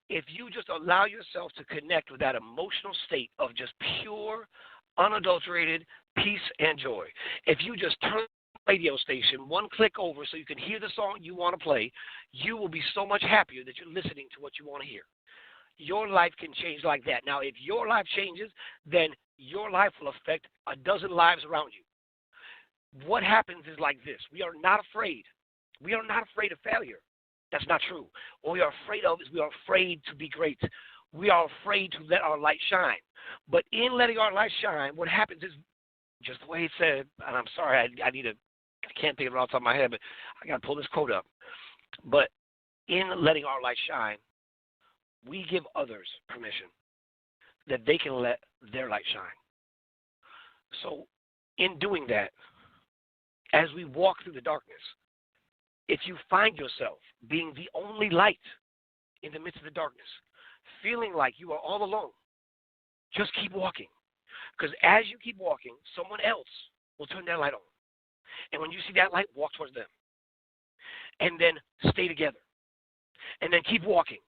If you just allow yourself to connect with that emotional state of just pure, unadulterated peace and joy, if you just turn the radio station one click over so you can hear the song you want to play, you will be so much happier that you're listening to what you want to hear. Your life can change like that. Now, if your life changes, then your life will affect a dozen lives around you. What happens is like this. We are not afraid. We are not afraid of failure. That's not true. What we are afraid of is we are afraid to be great. We are afraid to let our light shine. But in letting our light shine, what happens is just the way it said, and I'm sorry, I can't think of it off the top of my head, but I got to pull this quote up. But in letting our light shine, we give others permission that they can let their light shine. So in doing that, as we walk through the darkness, if you find yourself being the only light in the midst of the darkness, feeling like you are all alone, just keep walking. Because as you keep walking, someone else will turn their light on. And when you see that light, walk towards them. And then stay together. And then keep walking.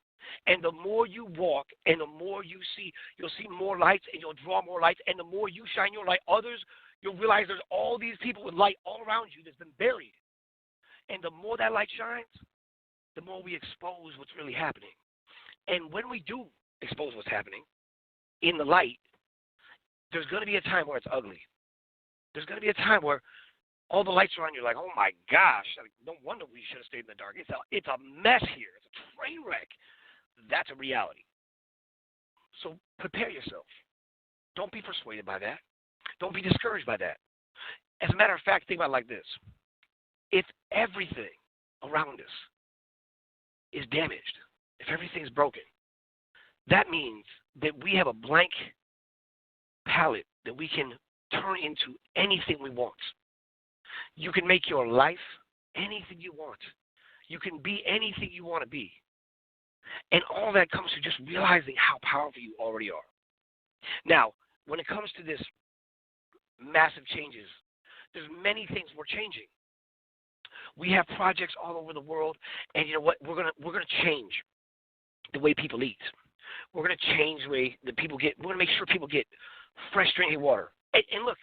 And the more you walk and the more you see, you'll see more lights and you'll draw more lights. And the more you shine your light, others, you'll realize there's all these people with light all around you that's been buried. And the more that light shines, the more we expose what's really happening. And when we do expose what's happening in the light, there's going to be a time where it's ugly. There's going to be a time where all the lights are on. You're like, oh my gosh, no wonder we should have stayed in the dark. It's a mess here. It's a train wreck. That's a reality. So prepare yourself. Don't be persuaded by that. Don't be discouraged by that. As a matter of fact, think about it like this. If everything around us is damaged, if everything's broken, that means that we have a blank palette that we can turn into anything we want. You can make your life anything you want. You can be anything you want to be. And all that comes to just realizing how powerful you already are. Now, when it comes to this massive changes, there's many things we're changing. We have projects all over the world, and you know what? We're gonna change the way people eat. We're gonna change the way that people get. We're gonna make sure people get fresh drinking water. And look,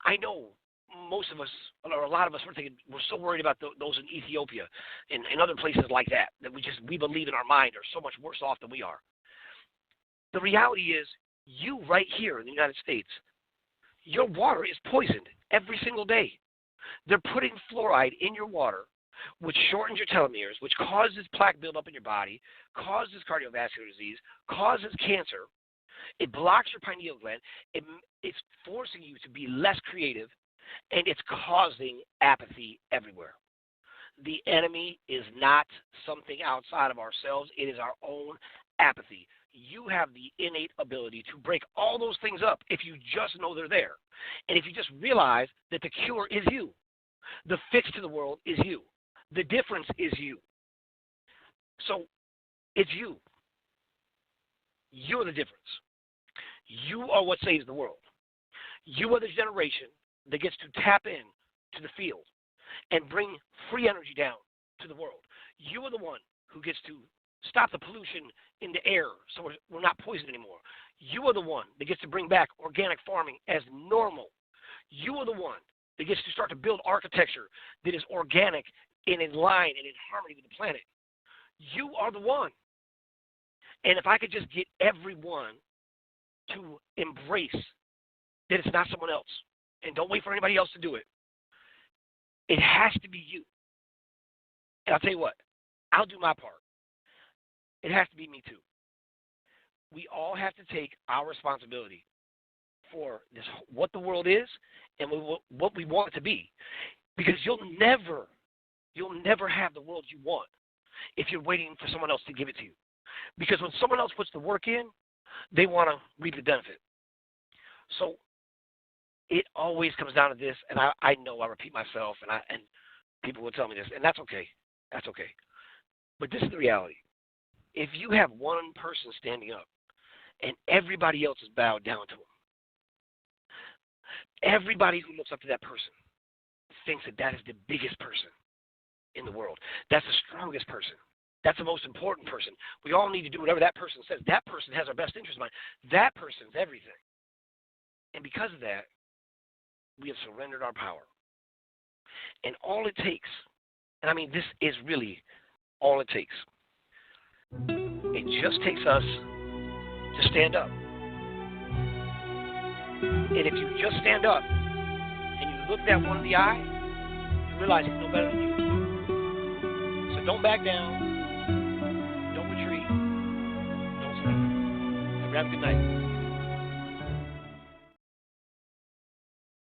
I know most of us, or a lot of us, we're so worried about those in Ethiopia and other places like that we believe in our mind are so much worse off than we are. The reality is, you right here in the United States, your water is poisoned every single day. They're putting fluoride in your water, which shortens your telomeres, which causes plaque buildup in your body, causes cardiovascular disease, causes cancer. It blocks your pineal gland. It's forcing you to be less creative, and it's causing apathy everywhere. The enemy is not something outside of ourselves. It is our own apathy. You have the innate ability to break all those things up if you just know they're there. And if you just realize that the cure is you. The fix to the world is you. The difference is you. So it's you. You're the difference. You are what saves the world. You are the generation that gets to tap in to the field and bring free energy down to the world. You are the one who gets to stop the pollution in the air so we're not poisoned anymore. You are the one that gets to bring back organic farming as normal. You are the one that gets to start to build architecture that is organic and in line and in harmony with the planet. You are the one. And if I could just get everyone to embrace that it's not someone else, and don't wait for anybody else to do it, it has to be you. And I'll tell you what, I'll do my part. It has to be me too. We all have to take our responsibility for this, what the world is and what we want it to be. Because you'll never have the world you want if you're waiting for someone else to give it to you. Because when someone else puts the work in, they want to reap the benefit. So it always comes down to this, and I know I repeat myself, and people will tell me this, and that's okay. That's okay. But this is the reality. If you have one person standing up and everybody else is bowed down to him, everybody who looks up to that person thinks that is the biggest person in the world. That's the strongest person. That's the most important person. We all need to do whatever that person says. That person has our best interest in mind. That person's everything. And because of that, we have surrendered our power. And all it takes, and I mean this is really all it takes, it just takes us to stand up. And if you just stand up and you look that one in the eye, you realize he's no better than you. So don't back down. Don't retreat. Don't surrender. Have a good night.